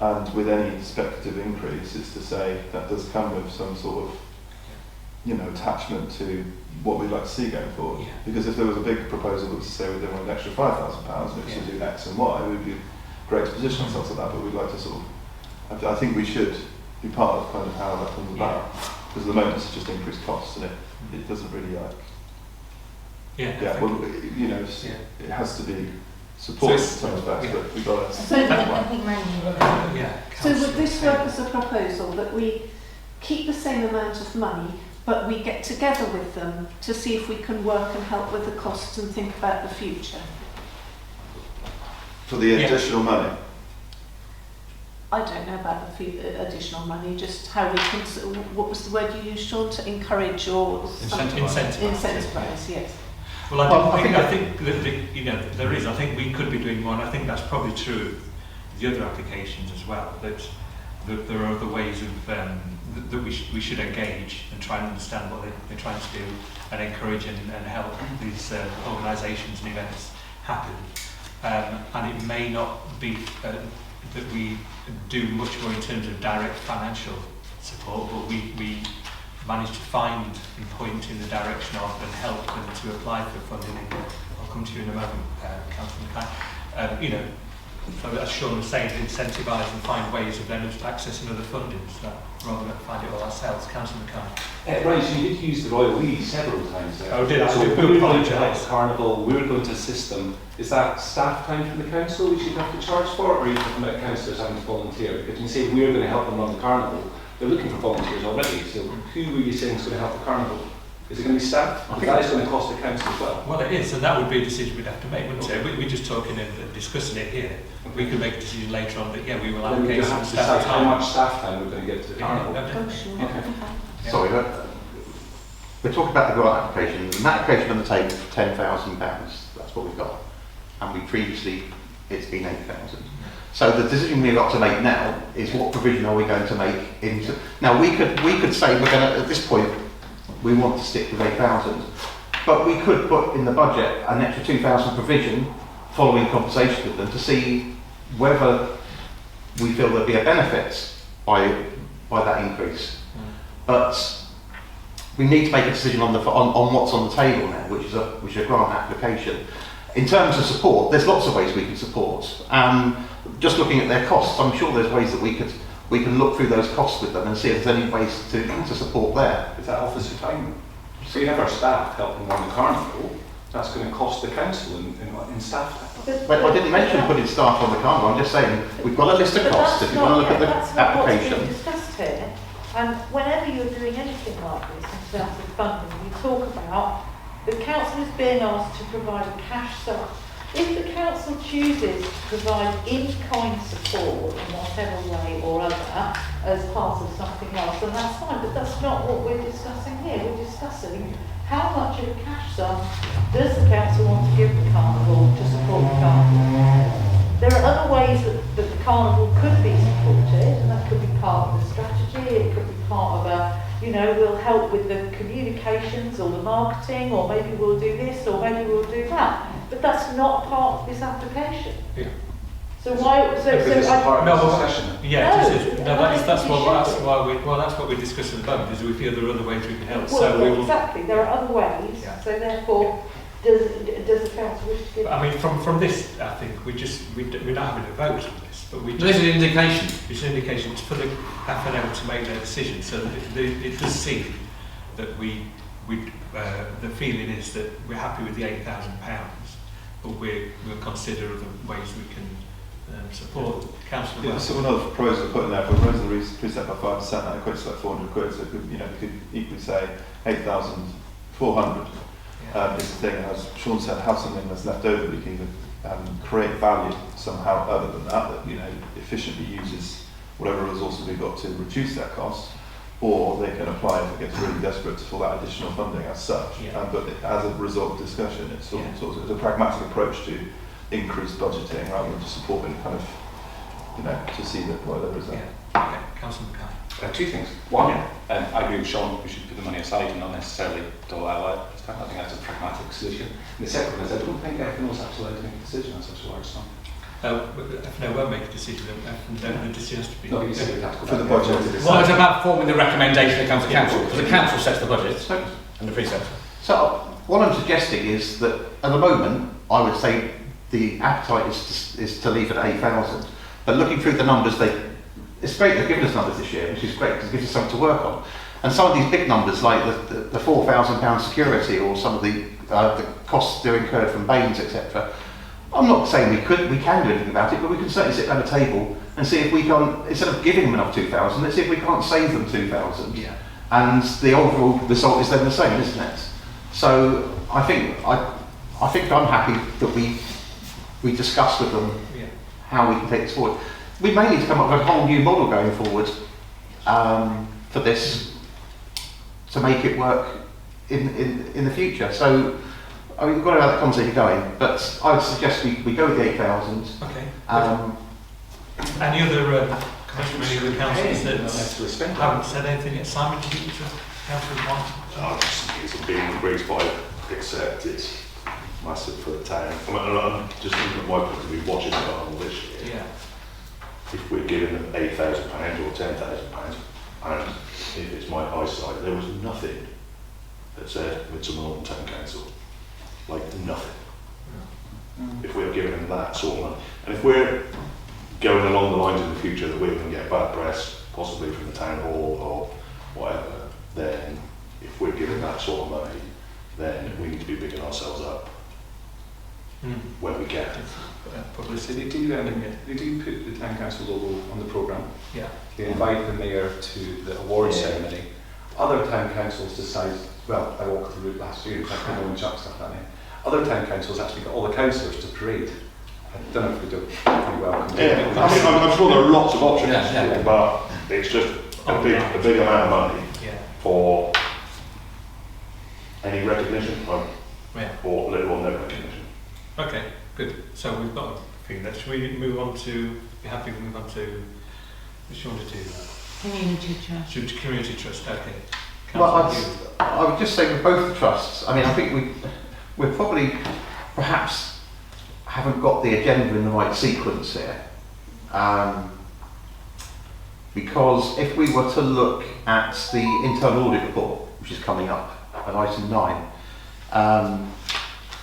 And with any speculative increase, it's to say that does come with some sort of, attachment to what we'd like to see going forward. Yeah. Because if there was a big proposal that was to say we want an extra £5,000, which to do X and Y, we'd be great to position ourselves at that. But we'd like to sort of, I think we should be part of kind of how that comes about. Because at the moment it's just increased costs, and it doesn't really like. It has to be supported in some respects, but we've got to. So would this work as a proposal that we keep the same amount of money, but we get together with them to see if we can work and help with the costs and think about the future? For the additional money? I don't know about the additional money, just how we can, what was the word you used, Sean, to encourage or incentivise, yes. Well, I think that there is. I think we could be doing more, and I think that's probably true of the other applications as well. That there are other ways of that we should engage and try and understand what they're trying to do, and encourage and help these organisations and events happen. And it may not be that we do much more in terms of direct financial support, but we manage to find and point in the direction of and help them to apply for funding in the come to you in a moment, Councillor Mackay. You know, so as Sean was saying, incentivise and find ways of then accessing other funding, so rather than find it all ourselves. Councillor Mackay. Right, so you did use the Royal We several times there. Oh, did I? So I if do we were going to help apologise. the carnival, we were going to assist them. Is that staff time from the council we should have to charge for, or are you talking about councillors having to volunteer? Because you say we're going to help them run the carnival, they're looking for volunteers already, so who were you saying is going to help the carnival? Is it going to be staff? Because that is going to cost the council as well. Well, it is, and that would be a decision we'd have to make, wouldn't it? We're just talking and discussing it here. We could make a decision later on that, yeah, we will Then we allocate have some to staff decide how time. much staff time we're going to give to the carnival. Oh, sure. Okay. Yeah. Sorry, we're talking about the grant application. There's an application on the table for £10,000. That's what we've got. And we previously, it's been 8,000. So the decision we've got to make now is what provision are we going to make into... Now we could say we're going to, at this point, we want to stick with 8,000. But we could put in the budget an extra 2,000 provision following conversation with them to see whether we feel there'll be a benefit by that increase. But we need to make a decision on what's on the table now, which is a grant application. In terms of support, there's lots of ways we can support. Just looking at their costs, I'm sure there's ways that we can look through those costs with them and see if there's any ways to support there. Is that officer time? So you have our staff helping run the carnival, that's going to cost the council in staff time. But I didn't mention putting staff on the carnival, I'm just saying we've got a list of costs. If you want to look at the that's not what's application. being discussed here. And whenever you're doing anything like this in terms of funding, you talk about the council is being asked to provide a cash sum. If the council chooses to provide in-kind support in whatever way or other as part of something else, then that's fine, but that's not what we're discussing here. We're discussing how much of a cash sum does the council want to give the carnival to support the carnival. There are other ways that the carnival could be supported, and that could be part of the strategy, it could be part of a, you know, we'll help with the communications or the marketing, or maybe we'll do this, or maybe we'll do that. But that's not part of this application. Yeah. So why? Because it's part No, of the well, discussion. Yeah, No, this is, no, that's what we're discussing at the moment, is we feel there are other ways we can help. Well, So we yeah, will, exactly. There are other ways. Yeah. So therefore, does the council wish to give? I mean, from this, I think we're not having a vote on this, but we This just, is an indication. it's an indication for the FNO to make their decision, so that it does seem that the feeling is that we're happy with the £8,000, but we'll consider other ways we can support Councillor Yeah, Wells. so another proposal put in there, if we raise the precept by 5%, that equates to like 400 quid, so it could, we could equally say 8,400 is the thing. As Sean said, have something that's left over, we can either create value somehow other than that, efficiently uses whatever resources we've got to reduce that cost, or they can apply if it gets really desperate for that additional funding as such. Yeah. But as a result of discussion, it's sort of a pragmatic approach to increased budgeting rather than just supporting kind of, to see that there is a... Yeah. Okay, Councillor Mackay. Two things. One, I agree with Sean, we should put the money aside and not necessarily dole out this time. I think that's a pragmatic solution. And the second one is I don't think FNO's actually allowed to make a decision on such a large sum. FNO won't make a decision, the decision has to be... No, you said we'd have to go For the back budget. to decide. Well, it's about forming the recommendation that comes to council, because the council sets the budget and the precept. So what I'm suggesting is that at the moment, I would say the appetite is to leave it at 8,000. But looking through the numbers, it's great they've given us numbers this year, which is great because it gives us something to work on. And some of these big numbers, like the £4,000 security, or some of the costs they're incurred from Baines, etc. I'm not saying we can do anything about it, but we can certainly sit down a table and see if we can, instead of giving them another 2,000, let's see if we can't save them 2,000. Yeah. And the overall result is then the same, isn't it? So I think I'm happy that we discuss with them how we can take this forward. We may need to come up with a whole new model going forward for this to make it work in the future. So I mean, we've got to have that conversation going, but I would suggest we go with the 8,000. Okay. Any other commissioners, councillors that haven't said anything yet? Simon, do you think Councillor White? I just think it's being agreed by, except it's massive for the town. I'm just thinking from my point of view, watching the carnival this year. Yeah. If we're giving them £8,000 or £10,000, and if it's my eyesight, there was nothing that said Midsummer Norton Town Council. Like nothing. giving them that sort of money. And if we're going along the lines in the future that we're going to get bad press, possibly from the town hall or whatever, then if we're giving that sort of money, then we need to be bigging ourselves up when we can. Publicity, they do put the town council logo on the programme. Yeah. They invite the mayor to the award ceremony. Other town councils decide, well, I walked the route last year, in fact, I know Chuck stuff that name. Other town councils actually got all the councillors to parade. I don't know if we do pretty well. Yeah, I mean, I'm sure there are lots of options, Yeah. but it's just a big amount of money for any recognition, or little or no recognition. Okay, good. So we've got a few. Should we move on to, be happy to move on to, which you want to do? Community trust. Community trust, okay. Well, Councillor I would just say with both the trusts, I mean, I think we're probably perhaps haven't got the agenda in the right sequence here. Because if we were to look at the internal audit report, which is coming up at item 9,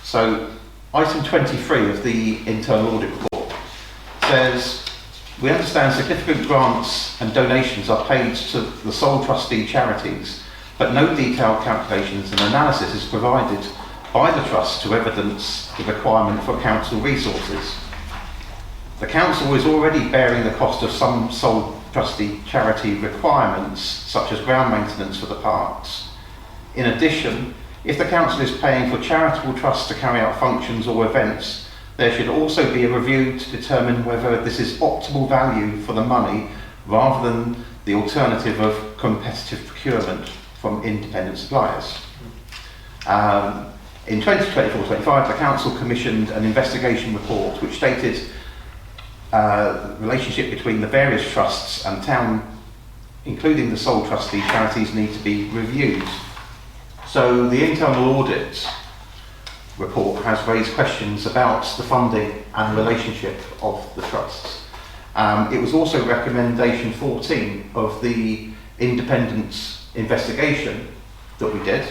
so item 23 of the internal audit report says, we understand significant grants and donations are paid to the sole trustee charities, but no detailed calculations and analysis is provided by the trust to evidence the requirement for council resources. The council is already bearing the cost of some sole trustee charity requirements, such as ground maintenance for the parks. In addition, if the council is paying for charitable trusts to carry out functions or events, there should also be a review to determine whether this is optimal value for the money rather than the alternative of competitive procurement from independent suppliers. In 2024-25, the council commissioned an investigation report which stated the relationship between the various trusts and town, including the sole trustee charities, need to be reviewed. So the internal audit report has raised questions about the funding and relationship of the trusts. It was also recommendation 14 of the independence investigation that we did.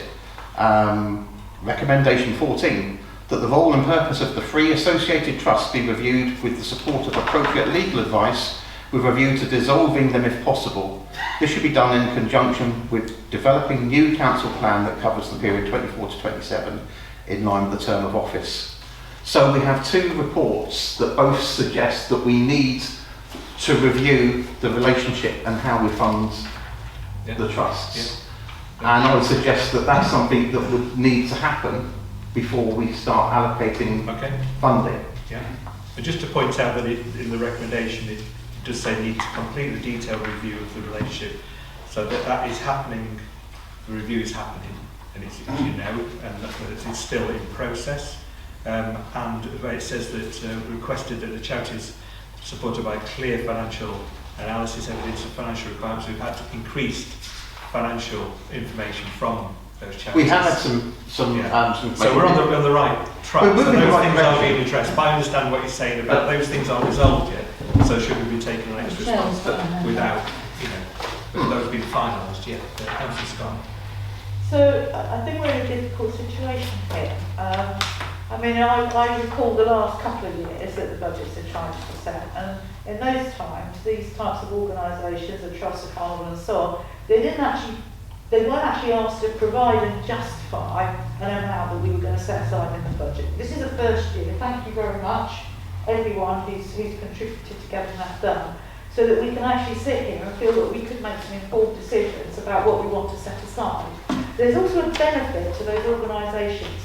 Recommendation 14, that the role and purpose of the three associated trusts be reviewed with the support of appropriate legal advice with a view to dissolving them if possible. This should be done in conjunction with developing a new council plan that covers the period 24 to 27 in line with the term of office. So we have two reports that both suggest that we need to review the relationship and how we fund the trusts. And I would suggest that that's something that would need to happen before we start allocating funding. Yeah. And just to point out that in the recommendation it does say need to complete the detailed review of the relationship, so that is happening, the review is happening, and it's, as you know, and it's still in process. And it says that requested that the charities supported by clear financial analysis, evidence of financial requirements. We've had increased financial information from those charities. We have had some so we're on the right track. We're moving so those the right things direction. are being addressed. But I understand what you're saying about those things aren't resolved yet. So should we be taking an extra response without, with those being finalised yet? Councillor Scott. So I think we're in a difficult situation here. I mean, I recall the last couple of years that the budgets are trying to set, and in those times, these types of organisations, the Trust of Carnival and so on, they weren't actually asked to provide and justify an amount that we were going to set aside in the budget. This is the first year. Thank you very much, everyone who's contributed to getting that done, so that we can actually sit here and feel that we could make some informed decisions about what we want to set aside. There's also a benefit to those organisations,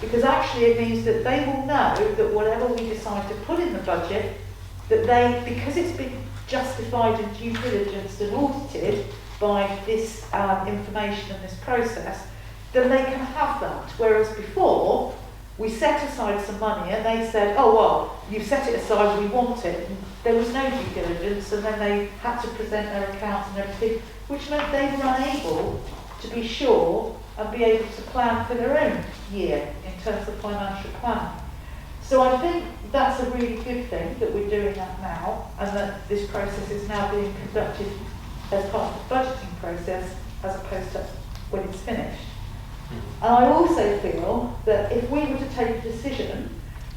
because actually it means that they will know that whatever we decide to put in the budget, that they, because it's been justified and due diligence and audited by this information and this process, then they can have that. Whereas before, we set aside some money and they said, oh well, you set it aside, we want it. And there was no due diligence, and then they had to present their accounts and everything, which meant they were unable to be sure and be able to plan for their own year in terms of financial planning. So I think that's a really good thing that we're doing that now, and that this process is now being conducted as part of the budgeting process as opposed to when it's finished. And I also feel that if we were to take a decision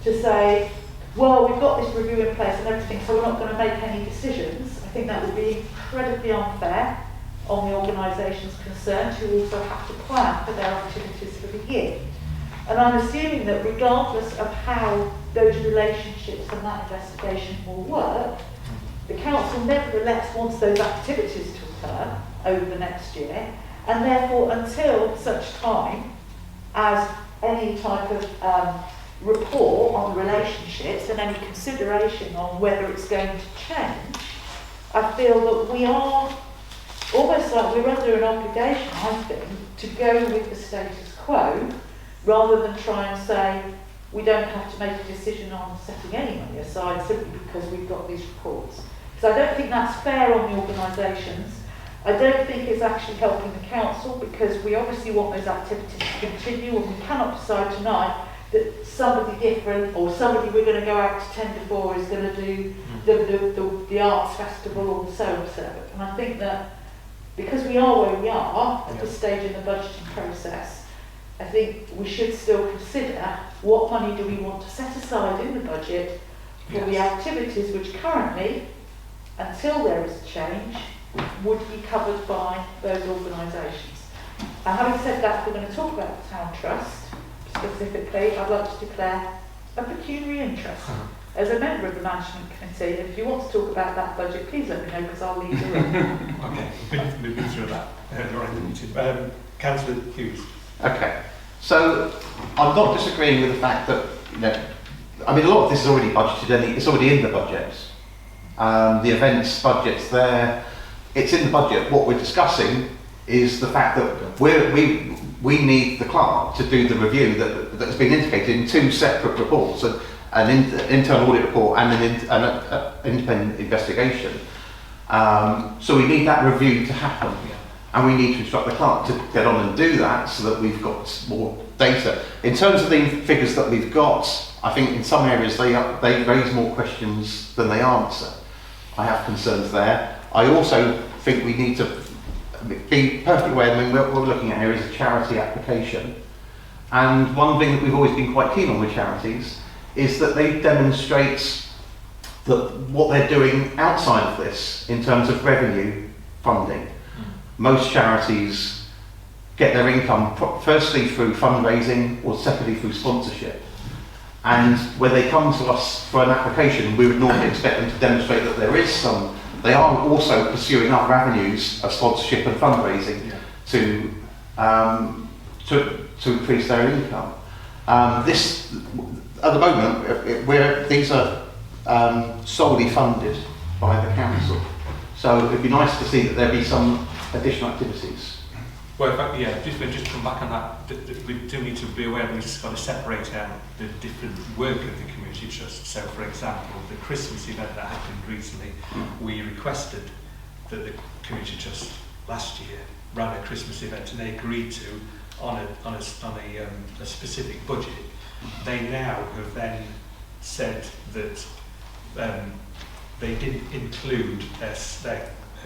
to say, well, we've got this review in place and everything, so we're not going to make any decisions. I think that would be incredibly unfair on the organisations concerned, who also have to plan for their activities for the year. And I'm assuming that regardless of how those relationships and that investigation will work, the council nevertheless wants those activities to occur over the next year, and therefore until such time as any type of report on the relationships and any consideration on whether it's going to change, I feel that we are almost like we're under an obligation, I think, to go with the status quo rather than try and say we don't have to make a decision on setting any money aside simply because we've got these reports. Because I don't think that's fair on the organisations. I don't think it's actually helping the council, because we obviously want those activities to continue, and we cannot decide tonight that somebody different or somebody we're going to go out to tender for is going to do the arts festival or so and so. And I think that because we are where we are at this stage in the budgeting process, I think we should still consider what money do we want to set aside in the budget for the activities which currently, until there is a change, would be covered by those organisations. And having said that, we're going to talk about the Town Trust specifically. I'd like to declare a pecuniary interest. As a member of the management committee, if you want to talk about that budget, please let me know, because I'll leave the room. Okay, we've been through that during the meeting. Councillor Hughes. Okay, so I'm not disagreeing with the fact that, I mean, a lot of this is already budgeted, and it's already in the budget. The events budget's there, it's in the budget. What we're discussing is the fact that we need the clerk to do the review that's been indicated in two separate reports, an internal audit report and an independent investigation. So we need that review to happen, and we need to instruct the clerk to get on and do that so that we've got more data. In terms of the figures that we've got, I think in some areas they raise more questions than they answer. I have concerns there. I also think we need to be perfectly aware. I mean, we're looking at here is a charity application, and one thing that we've always been quite keen on with charities is that they demonstrate that what they're doing outside of this in terms of revenue funding. Most charities get their income firstly through fundraising or secondly through sponsorship. And when they come to us for an application, we would normally expect them to demonstrate that there is some. They are also pursuing other avenues of sponsorship and fundraising to increase their income. This, at the moment, these are solely funded by the council. So it'd be nice to see that there be some additional activities. Well, in fact, just come back on that. We do need to be aware that we've just got to separate out the different work of the community trust. So, for example, the Christmas event that happened recently, we requested that the community trust last year ran a Christmas event, and they agreed to on a specific budget. They now have then said that they didn't include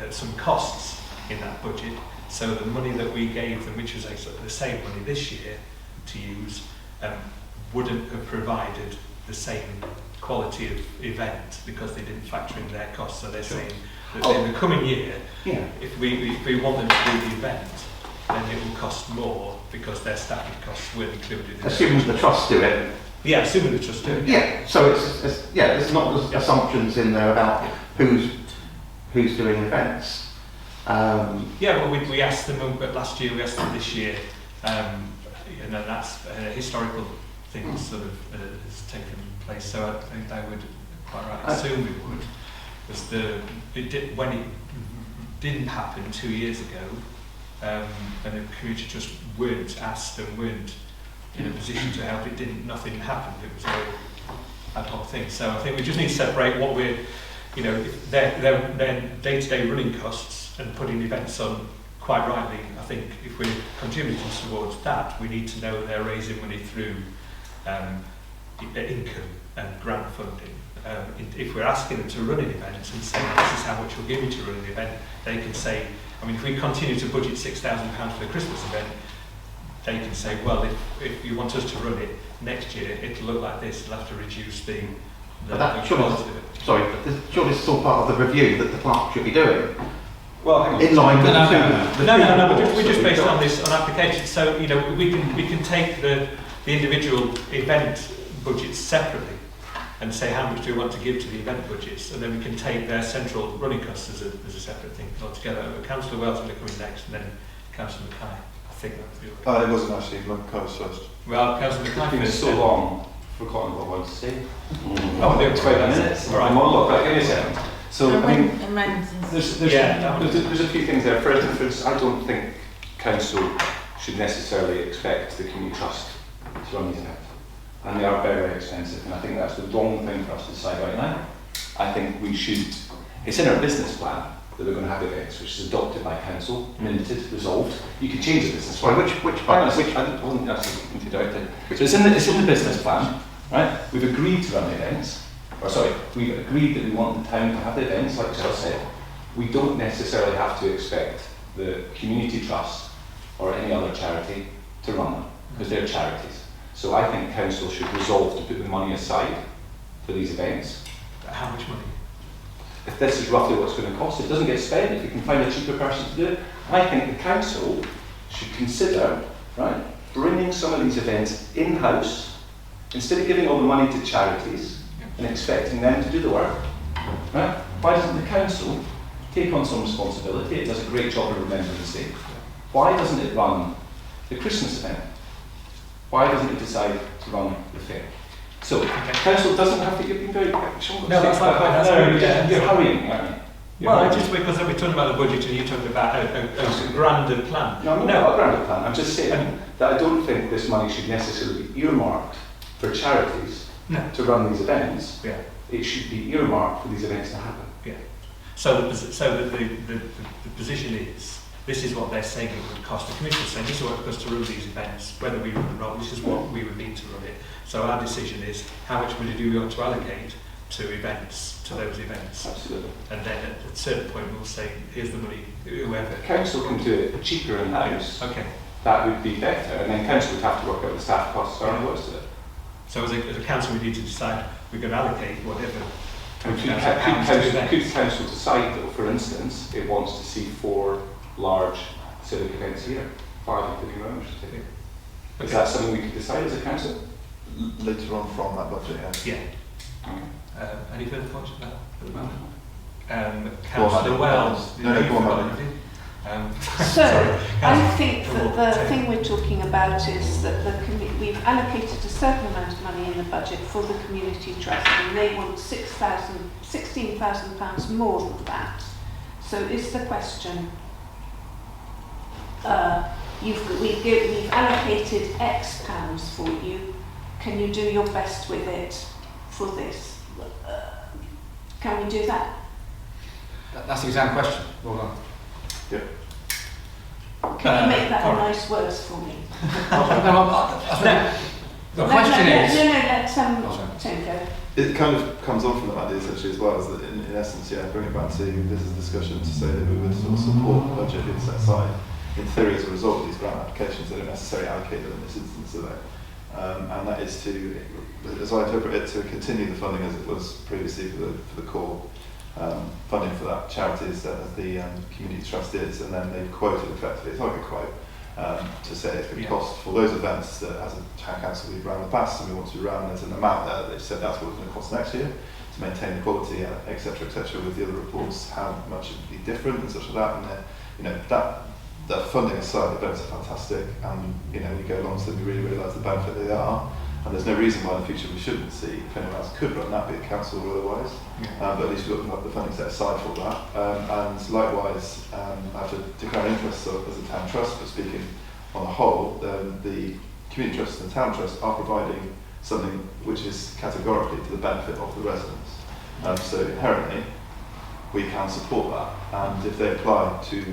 some costs in that budget. So the money that we gave them, which was the same money this year to use, wouldn't have provided the same quality of event because they didn't factor in their costs. So they're saying that in the coming year, if we want them to do the event, then it will cost more because their staffing costs weren't included. Assuming the trust do it. Yeah, assuming the trust do it. Yeah. So there's not assumptions in there about who's doing events. Well, we asked them last year, we asked them this year, and that's a historical thing sort of has taken place, so I think they would quite right assume we would, because when it didn't happen 2 years ago, and the community just weren't asked and weren't in a position to help, nothing happened, it was a very ad hoc thing. So I think we just need to separate what we're, their day-to-day running costs and putting events on. Quite rightly, I think if we're contributing towards that, we need to know that they're raising money through income and grant funding. If we're asking them to run an event and saying this is how much we'll give you to run an event, they can say, if we continue to budget £6,000 for the Christmas event, they can say, well, if you want us to run it next year, it'll look like this, you'll have to reduce the the, But that the surely, quality of it. sorry, but surely this is all part of the review that the clerk should be doing, Well, hang on. in line with No, but we're just based on this, on applications, so, you know, we can take the individual event budgets separately and say how much do we want to give to the event budgets, and then we can take their central running costs as a separate thing altogether. Councillor Wells will come in next, and then Councillor Mackay. I think that's the order. It wasn't actually Mackay's first. Well, Councillor I've Mackay been first. so long, forgotten what I wanted to say. Oh, there we It's go. 20 minutes. All right. Monologue, right, give me a second. So, I mean, there's a few things there. For instance, I don't think council should necessarily expect the community trust to run these events. And they are very, very expensive, and I think that's the wrong thing for us to decide right now. I think we should, it's in our business plan that we're going to have events, which is adopted by council, minuted, resolved. You can change the business plan. Sorry, I wasn't actually interrupted. So it's in the business plan, right? We've agreed to run the events, we've agreed that we want the town to have the events, like Jill said. We don't necessarily have to expect the community trust or any other charity to run them, because they're charities. So I think council should resolve to put the money aside for these events. How much money? If this is roughly what it's going to cost, it doesn't get spent. If you can find a cheaper person to do it, I think the council should consider, right, bringing some of these events in-house, instead of giving all the money to charities and expecting them to do the work. Right? Why doesn't the council take on some responsibility? It does a great job of Remembrance Day. Why doesn't it run the Christmas event? Why doesn't it decide to run the fair? So, council doesn't have to, you've been very quick. No, that's fine, that's You're hurrying, aren't you? Well, just because we're talking about the budget and you're talking about a grander plan. No, I'm not about a grander plan. I'm just saying that I don't think this money should necessarily be earmarked for charities to run these events. Yeah. It should be earmarked for these events to happen. Yeah. So the position is, this is what they're saying it would cost. The Commissioner's saying this is what it costs to run these events, whether we run them or not, this is what we would need to run it. So our decision is how much money do we want to allocate to events, to those events. Absolutely. And then at a certain point we'll say, here's the money, whoever. Council can do it cheaper in-house. Okay. That would be better, and then council would have to work out the staff costs or what to it. So as a council we need to decide we're going to allocate whatever. Could council decide that, for instance, it wants to see 4 large civic events here, 5 including our ownership? Is that something we could decide as a council? Later on from that budget, yeah. Yeah. Okay. Any further points on that at the moment? Go Councillor on, Wells. No, go on, So, sorry, I think Councillor that the Ward, thing we're talking about is that we've allocated a certain amount of money in the budget for the community trust, and they want £16,000 more than that. So is the question, we've allocated X pounds for you, can you do your best with it for this? Can we do that? That's the exam question. Well done. Can you make that in alright. nice words for me? The question is... No, let Tim go. It kind of comes on from the idea essentially as well, is that in essence, bring it back to this is a discussion to say that we would sort of support the budget being set aside. In theory, as a result of these grant applications, they don't necessarily allocate them in this instance, do they? And that is to, as I interpret it, to continue the funding as it was previously for the core funding for that charities as the community trust is, and then they've quoted effectively, it's like a quote, to say it's going to cost for those events that as a town council we've run in the past and we want to run, there's an amount there that they've said that's what it's going to cost next year to maintain the quality, etc., with the other reports, how much it would be different and such like that, and that funding aside, the events are fantastic, and we go along to them, we really realise the benefit they are, and there's no reason why in the future we shouldn't see if anyone else could run that, be it council or otherwise, but at least we've got the funding set aside for that, and likewise, I have to declare an interest as a town trust, but speaking on the whole, the community trust and town trust are providing something which is categorically to the benefit of the residents, so inherently we can support that, and if they apply to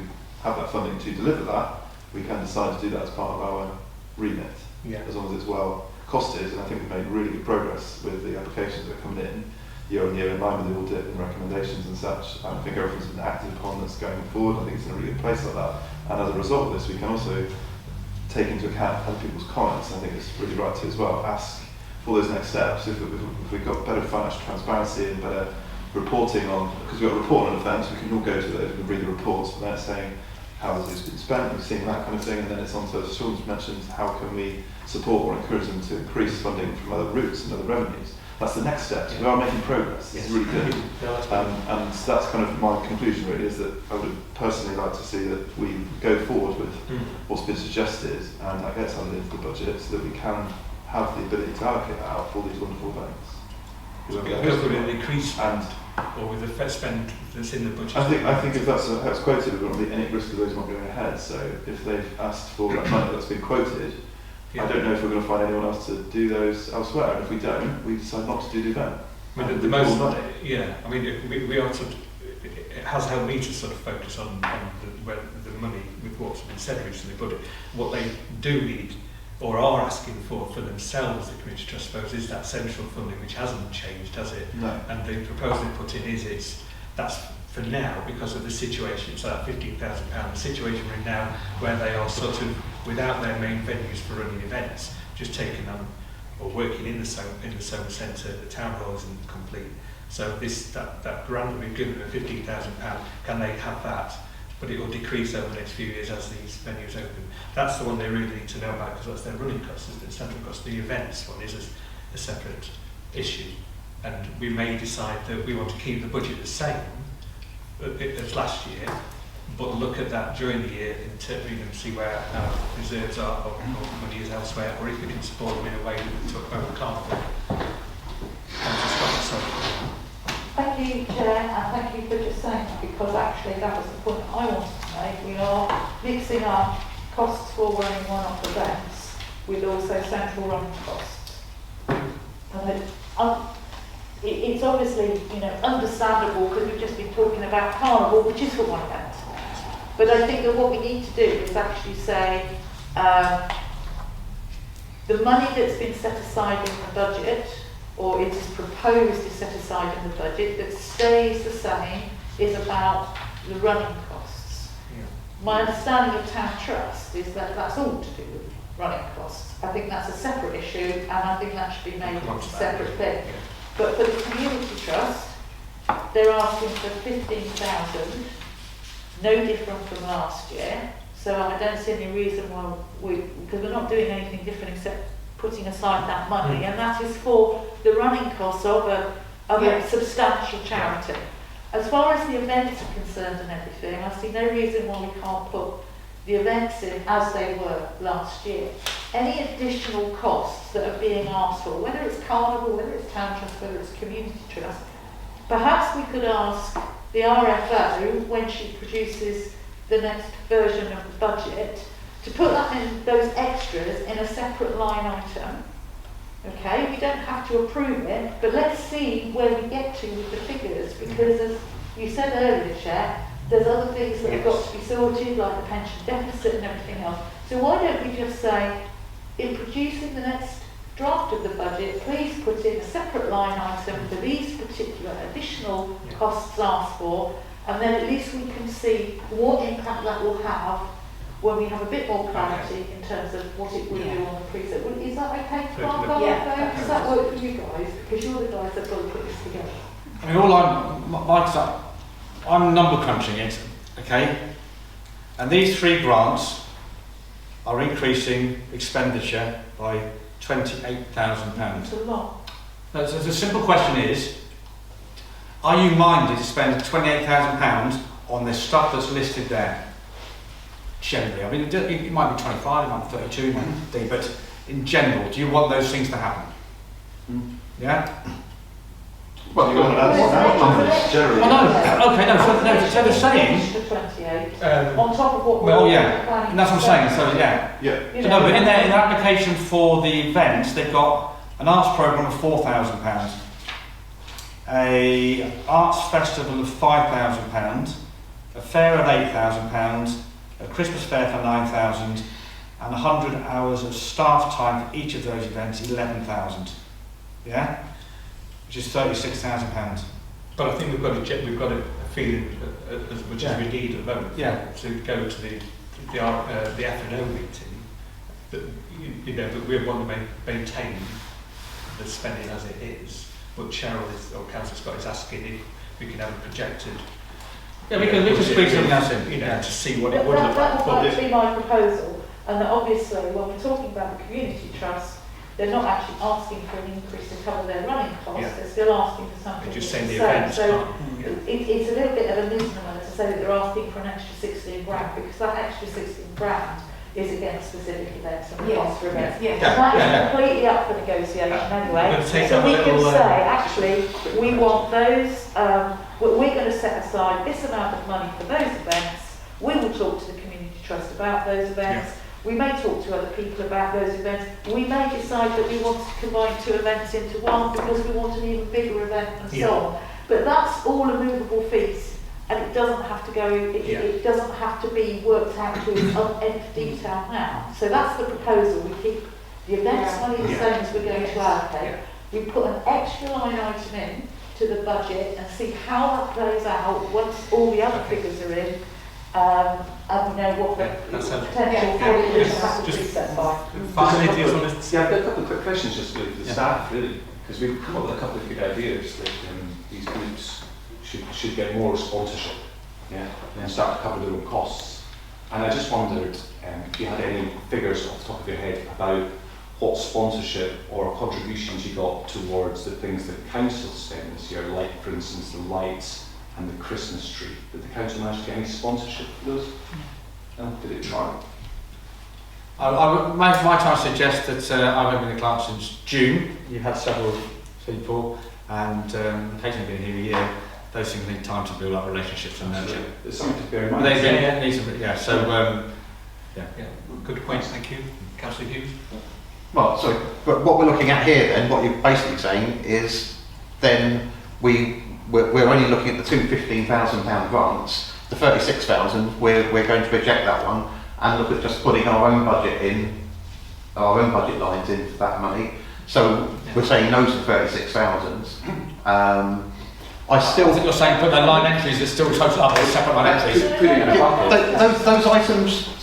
have that funding to deliver that, we can decide to do that as part of our remit, as long as it's well costed, and I think we've made really good progress with the applications that are coming in year on year in line with the audit and recommendations and such. I think everything's been acted upon that's going forward. I think it's in a really good place like that, and as a result of this we can also take into account other people's comments. I think it's really right to as well ask for those next steps, if we've got better financial transparency and better reporting on, because we've got a report on events, we can all go to those, we can read the reports, and they're saying how has this been spent, we've seen that kind of thing, and then it's on to, as Sean's mentioned, how can we support or encourage them to increase funding from other routes and other revenues. That's the next step. So we are making progress. This is really good. And that's kind of my conclusion really, is that I would personally like to see that we go forward with what's been suggested, and that gets added into the budget so that we can have the ability to allocate that out for these wonderful events. Because with an increase or with the spend that's in the budget. I think if that's how it's quoted, there won't be any risk of those not going ahead. So if they've asked for that money that's been quoted, I don't know if we're going to find anyone else to do those elsewhere. And if we don't, we decide not to do the event. I mean, the most, I mean, we are sort of, it has helped me to sort of focus on the money with what's been said recently, but what they do need or are asking for themselves, the community trust suppose, is that central funding, which hasn't changed, has it? No. And the proposal they put in is that's for now, because of the situation, so that £15,000, the situation we're in now, where they are sort of without their main venues for running events, just taking on or working in the Soma Centre, the town hall isn't complete. So that grant that we've given them, £15,000, can they have that? But it will decrease over the next few years as these venues open. That's the one they really need to know about, because that's their running costs, isn't it? Central costs. The events one is a separate issue. And we may decide that we want to keep the budget the same as last year, but look at that during the year and see where our reserves are or money is elsewhere, or if we can support them in a way that we talk about Carnival. Thank you, Chair, and thank you for just saying that, because actually that was the point I wanted to make. We are mixing up costs for running one-off events with also central running costs. And it's obviously, understandable, because we've just been talking about Carnival, which is for one event. But I think that what we need to do is actually say the money that's been set aside in the budget, or it is proposed to set aside in the budget, that stays the same, is about the running costs. Yeah. My understanding of Town Trust is that that's all to do with running costs. I think that's a separate issue, and I think that should be made a separate thing. Yeah. But for the Community Trust, they're asking for 15,000, no different from last year. So I don't see any reason why because we're not doing anything different except putting aside that money, and that is for the running costs of a substantial charity. As far as the events are concerned and everything, I see no reason why we can't put the events in as they were last year. Any additional costs that are being asked for, whether it's Carnival, whether it's Town Trust, whether it's Community Trust, perhaps we could ask the RFO, when she produces the next version of the budget, to put that in, those extras, in a separate line item. Okay, we don't have to approve it, but let's see where we get to with the figures, because as you said earlier, Chair, there's other things that have got to be sorted, like the pension deficit and everything else. So why don't we just say, in producing the next draft of the budget, please put in a separate line item for these particular additional costs asked for, and then at least we can see what impact that will have when we have a bit more clarity in terms of what it will do on the preset. Is that okay to mark up? Does that work for you guys? Because you're the guys that have got to put this together. I mean, I'm number crunching it, okay? And these three grants are increasing expenditure by £28,000. It's a lot. No, so the simple question is, are you minded to spend £28,000 on the stuff that's listed there? Generally, I mean, it might be 25, it might be 32, it might be 30, but in general, do you want those things to happen? Yeah? Well, you want to add numbers, generally. Oh, no, okay, so they're saying... The 28, on top of what we're planning. And that's what I'm saying, so yeah. So no, but in their application for the events, they've got an arts programme of £4,000, a arts festival of £5,000, a fair of £8,000, a Christmas fair for £9,000, and 100 hours of staff time for each of those events, £11,000. Yeah? Which is £36,000. But I think we've got a feeling as much as we need at the moment to go to the F&O meeting that that we want to maintain the spending as it is, but Cheryl is, or Councillor Scott is asking if we can have a projected. Yeah, we can squeeze something else in. You know, Yeah. to see what it would look like. That would be my proposal, and that obviously when we're talking about the community trust, they're not actually asking for an increase to cover their running costs, Yeah. they're still asking for something. They're just saying the same. events So can't. it's a little bit of a misnomer to say that they're asking for an extra 16 grand, because that extra 16 grand is against specific events and the Yes. cost for events. Yeah. And that is Yeah. completely up for negotiation anyway. We're gonna take So up a we can little, say, actually, we want those, we're going to set aside this amount of money for those events. We will talk to the community trust about those events. We may talk to other people about those events. We may decide that we want to combine 2 events into one because we want an even bigger event and so on. But that's all a movable feast. And it doesn't have to go, it doesn't have to be worked out to nth detail now. So that's the proposal. We keep the events money the same as we're going to allocate. We put an extra line item in to the budget and see how that plays out once all the other figures are in. And we know what the potential for the set by. Finally, do you want to Yeah, I've got a couple of quick questions just for the staff, really, because we've come up with a couple of good ideas that these groups should get more sponsorship, and start to cover their own costs. And I just wondered if you had any figures off the top of your head about what sponsorship or contributions you got towards the things that council spent this year, like, for instance, the lights and the Christmas tree. Did the council manage to get any sponsorship for those? No? Did it try? My time suggest that I've been in the club since June. You've had several people, and occasionally been here a year. Those things need time to build up relationships and nurture. There's something to bear in mind. Good point, thank you. Councillor Hughes? Well, sorry, but what we're looking at here then, what you're basically saying is then we're only looking at the two £15,000 grants, the 36,000, we're going to reject that one and look at just putting our own budget in, our own budget lines in for that money. So we're saying no to 36,000. I think you're saying put their line entries that still total up as separate line entries. Those items,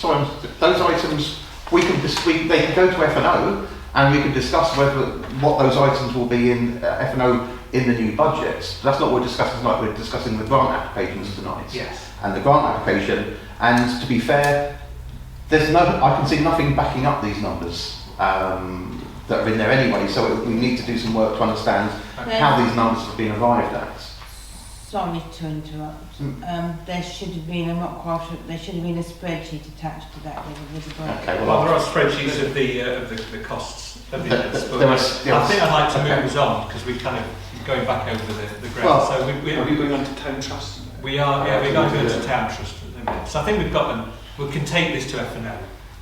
they can go to F&O and we can discuss what those items will be in F&O in the new budget. That's not what we're discussing tonight, we're discussing the grant applications tonight. Yes. And the grant application, and to be fair, I can see nothing backing up these numbers that are in there anyway, so we need to do some work to understand how these numbers have been arrived at. Sorry to interrupt. There should have been, I'm not quite sure, there should have been a spreadsheet attached to that with the budget. Okay, Well, there are spreadsheets of the costs of the events, but I think I'd like to move us on because we kind of going back over the ground. Well, So Are we going on to town trust? we are, yeah, we're going to go to town trust. So I think we've got them. We can take this to F&O.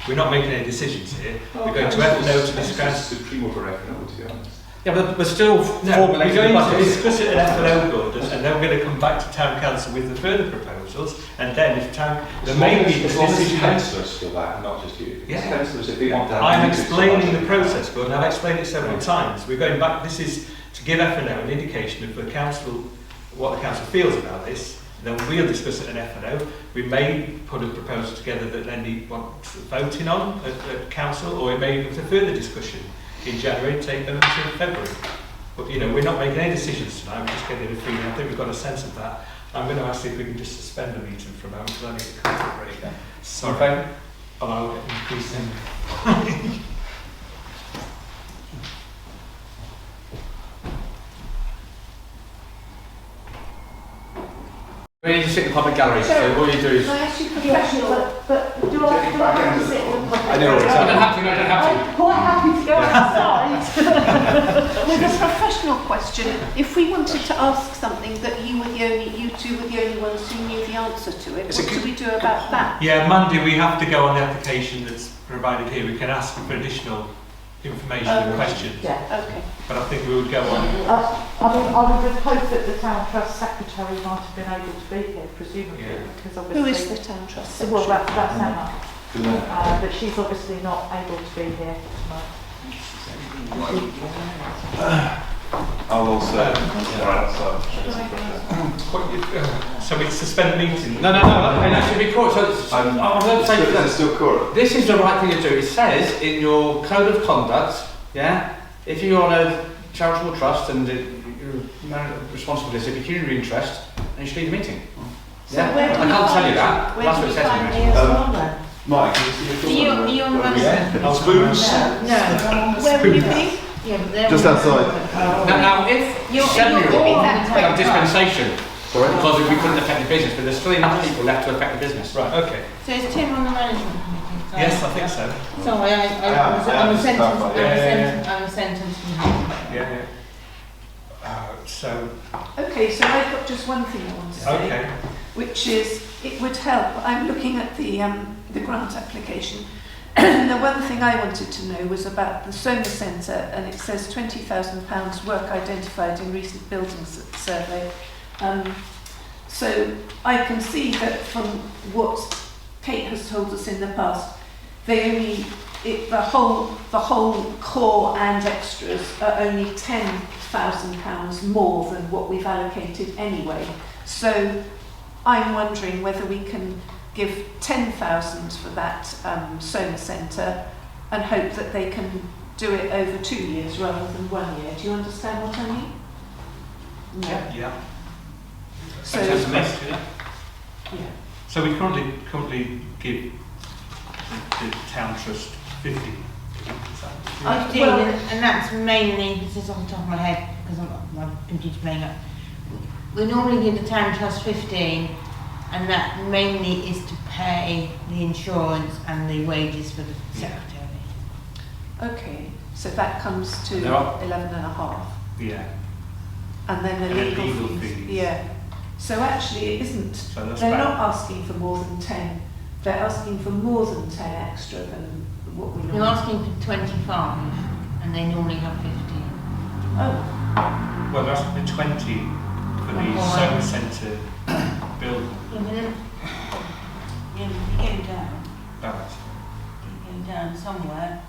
We're not making any decisions here. We're going to F&O to discuss. The supreme over F&O, to be honest. Yeah, but we're still No, formulating we're the going to budget. discuss it at F&O board, and then we're going to come back to town council with the further proposals. And then if there may be as long as decision. councillors feel that, and not just you. Yeah. Councillors, if they want to have I'm meetings, explaining so the process, but I've explained it several times. We're going back. This is to give F&O an indication of the council, what the council feels about this. Then we'll discuss it at F&O. We may put a proposal together that then need voting on at council, or it may be a further discussion in January and take them until February. But we're not making any decisions tonight. We're just getting a feeling. I think we've got a sense of that. I'm going to ask if we can just suspend the meeting for a moment because I need a coffee break. Sorry. Okay. I'll increase in. We need to sit in the public gallery, so what you do is... Can I ask you professional, but do I have to sit in the public? I know, so I don't have to, I'm quite happy to go outside. With a professional question, if we wanted to ask something that you two were the only ones who knew the answer to it, what do we do about that? Yeah, Monday we have to go on the application that's provided here. We can ask for additional information and questions. Yeah, okay. But I think we would go on. I would have hoped that the town trust secretary might have been able to be here, presumably, because obviously. Who is the town trust secretary? Well, that's Emma, but she's obviously not able to be here tonight. I'll also So we suspend the meeting. No, and that should be court. So I'm going to say Is it still court? this is the right thing to do. It says in your code of conduct, if you want to charitable trust and you're responsible for this. If you're your interest, then you should leave the meeting. So Yeah. where I do you can't tell you find- that. Where That's do what you it says find in the it. SR then? Mike, can you see Are you on the MSN? Oh, spoons. No. Where will you be? Yeah, but they're Just on- outside. Oh. Now, if You're generally all we that have take dispensation, because we couldn't affect the business, but there's still enough people left to affect the business. Right, okay. So is Tim on the management committee? Yes, I think so. Sorry, I'm a just sentence. clarify. I'm a sentence. Yeah, yeah. So, Okay, so I've got just one thing I want to say, okay. which is it would help. I'm looking at the grant application. The one thing I wanted to know was about the Soma Centre, and it says £20,000 work identified in recent building survey. So I can see that from what Kate has told us in the past, the whole core and extras are only £10,000 more than what we've allocated anyway. So I'm wondering whether we can give 10,000 for that Soma Centre and hope that they can do it over 2 years rather than 1 year. Do you understand what I mean? No. Yeah. So, That's a mess, yeah. yeah. So we currently give the town trust 50. Is that- I do, and that's mainly, this is off the top of my head, because my computer's playing up. We normally give the town trust 15, and that mainly is to pay the insurance and the wages for the secretary. Okay, so that comes to There are- 11.5. Yeah. And then the And then legal, legal fees. fees. Yeah. So actually it isn't, So that's they're about- not asking for more than 10. They're asking for more than 10 extra than what we They're normally. asking for 25, and they normally have 15. Oh, Well, that's the 20 for the Oh, Soma Centre building. Yeah, but then, yeah, you go down, Balance. you go down somewhere.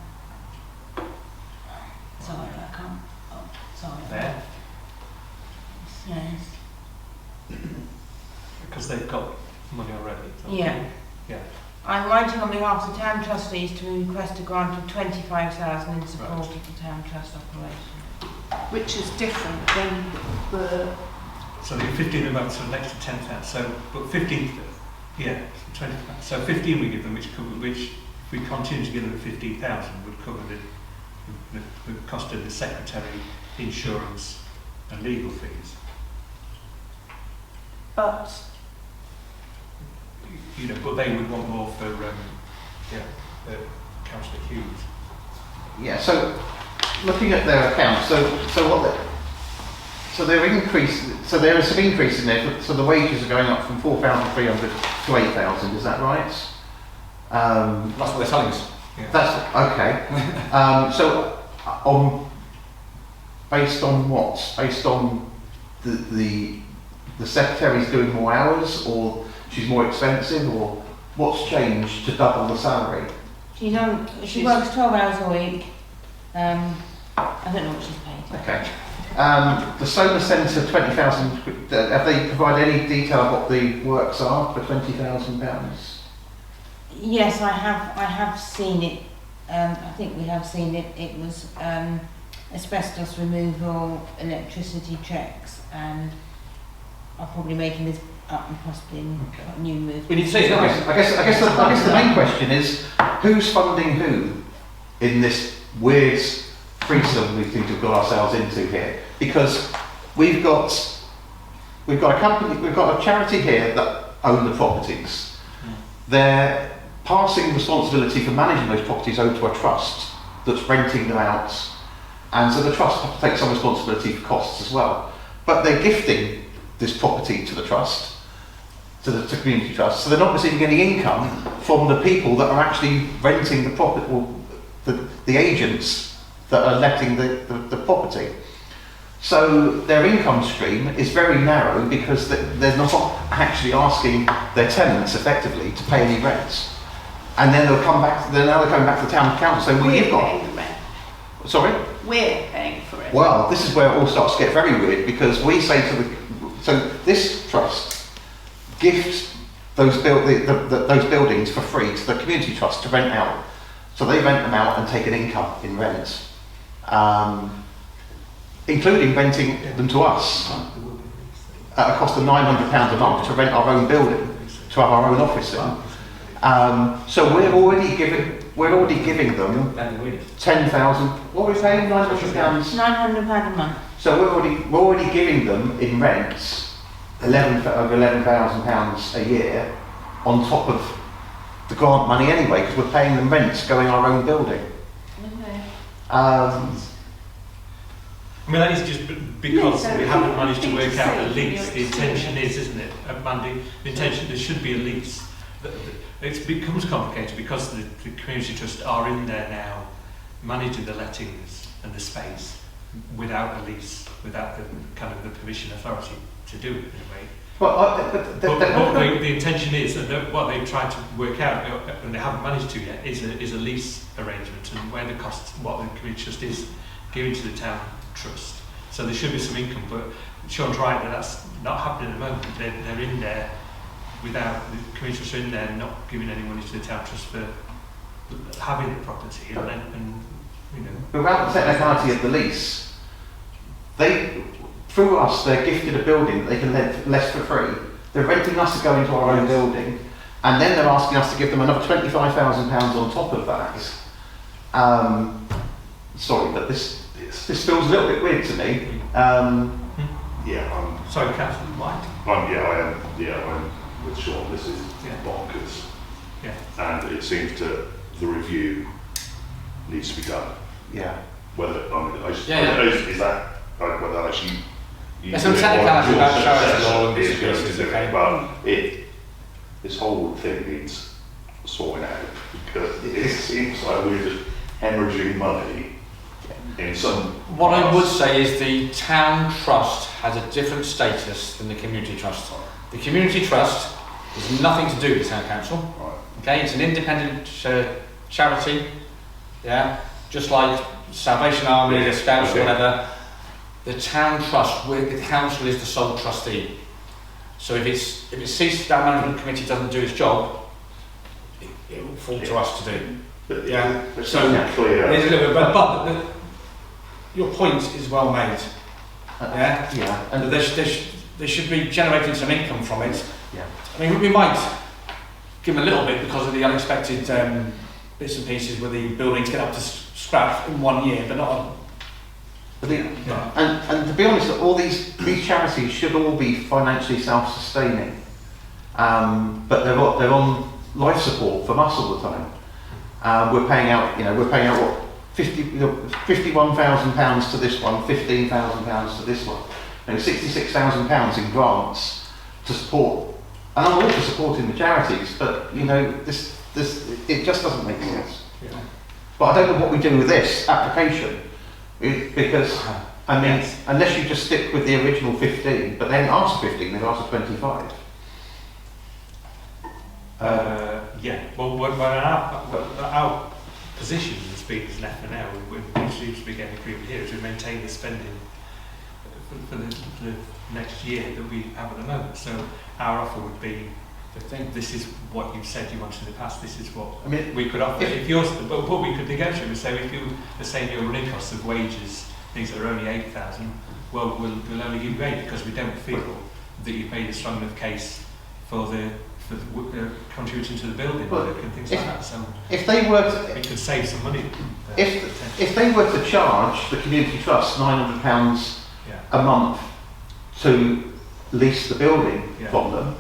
Sorry, I can't, oh, sorry. There. Yes. Because they've got money already. don't Yeah. they? Yeah. I'm writing on behalf of the town trustees to request a grant of 25,000 in support Right. of the town trust operation. which is different than the, So the 15 about sort of next to 10,000. So, but 15, yeah, 20. So 15 we give them, which if we continue to give them 15,000, would cover the cost of the secretary, insurance, and legal fees. but You know, but they would want more for Councillor Hughes. Yeah, so looking at their accounts, so they're increased, so there is some increase in there, so the wages are going up from 4,300 to 8,000, is that right? That's what they're telling us. Yeah. That's, okay. So, based on what? Based on the secretary's doing more hours, or she's more expensive, or what's changed to double the salary? She works 12 hours a week. I don't know what she's paid. Okay. The Soma Centre, 20,000, have they provided any detail of what the works are for £20,000? Yes, I have seen it. I think we have seen it. It was asbestos removal, electricity checks, and I'm probably making this up and possibly a new move. We need to see it, don't we? I guess the main question is, who's funding who in this weird threesome we seem to have got ourselves into here? Because we've got a company, we've got a charity here that own the properties. They're passing responsibility for managing those properties over to a trust that's renting them out, and so the trust have to take some responsibility for costs as well. But they're gifting this property to the trust, to community trust, so they're not receiving any income from the people that are actually renting the property, or the agents that are letting the property. So their income stream is very narrow because they're not actually asking their tenants effectively to pay any rents. And then they'll come back. Now they're coming back to the town council saying, "Well, you've got." paying the rent. Sorry. We're paying for it. Well, this is where it all starts to get very weird, because we say so this trust gifts those buildings for free to the community trust to rent out. So they rent them out and take an income in rent. including renting them to us at a cost of £900 a month to rent our own building, to have our own office in. So we're already giving them 10,000. What are we paying? £900. £900 a month. So we're already giving them in rents over £11,000 a year on top of the grant money anyway, because we're paying them rents going our own building. Okay. I mean, that is just because we haven't managed to work out a lease. The intention is, isn't it, Mandy? The intention, there should be a lease. It becomes complicated because the community trust are in there now managing the lettings and the space without a lease, without the kind of the permission authority to do it in a way. But the intention is, and what they've tried to work out, and they haven't managed to yet, is a lease arrangement, and where the costs, what the community trust is giving to the town trust. So there should be some income, but Sean's right that that's not happening at the moment. They're in there without, the community trust are in there not giving any money to the town trust for having the property, and you know. without the technicality of the lease, through us, they're gifted a building that they can let for free. They're renting us to go into our own building, and then they're asking us to give them another £25,000 on top of that. Sorry, but this feels a little bit weird to me. Yeah, Sorry, Councillor White. I am with Sean. This is bonkers. Yeah. And it seems the review needs to be done. Yeah. Whether, I don't know, is that, whether actually... There's some technicality about charity law and is going to this, do okay. it, but this whole thing needs sorting out, because it seems like we're just hemorrhaging money in some... What I would say is the town trust has a different status than the community trust. The community trust has nothing to do with the town council. Right. Okay, it's an independent charity, yeah, just like Salvation Army, the Scouts, or whatever. The town trust, the council is the sole trustee. So if it sees that management committee doesn't do its job, it will fall to us to do. But Yeah. it's So not clear. there's a little bit, but your point is well made. Yeah. Yeah. And they should be generating some income from it. Yeah. I mean, we might give them a little bit because of the unexpected bits and pieces where the buildings get up to scratch in 1 year, but not. And to be honest, all these charities should all be financially self-sustaining, but they're on life support from us all the time. We're paying out what, £51,000 to this one, £15,000 to this one, £66,000 in grants to support. And I'm all for supporting the charities, but this it just doesn't make sense. Yeah. But I don't know what we do with this application, because I mean, unless you just stick with the original 15, but they haven't asked for 15, they've asked for 25. Yeah, well, our position as being as an FNL, we seem to be getting agreement here, is to maintain the spending for the next year that we have at the moment. So our offer would be, this is what you've said you wanted in the past, this is what we could offer. But what we could negotiate is say, if you are saying your running costs of wages, things that are only 8,000, well, we'll only give you 8 because we don't feel that you've made a strong enough case for the contributing to the building work and things like that. So if they were to, we could save some money. if they were to charge the community trust £900 a month to lease the building from them,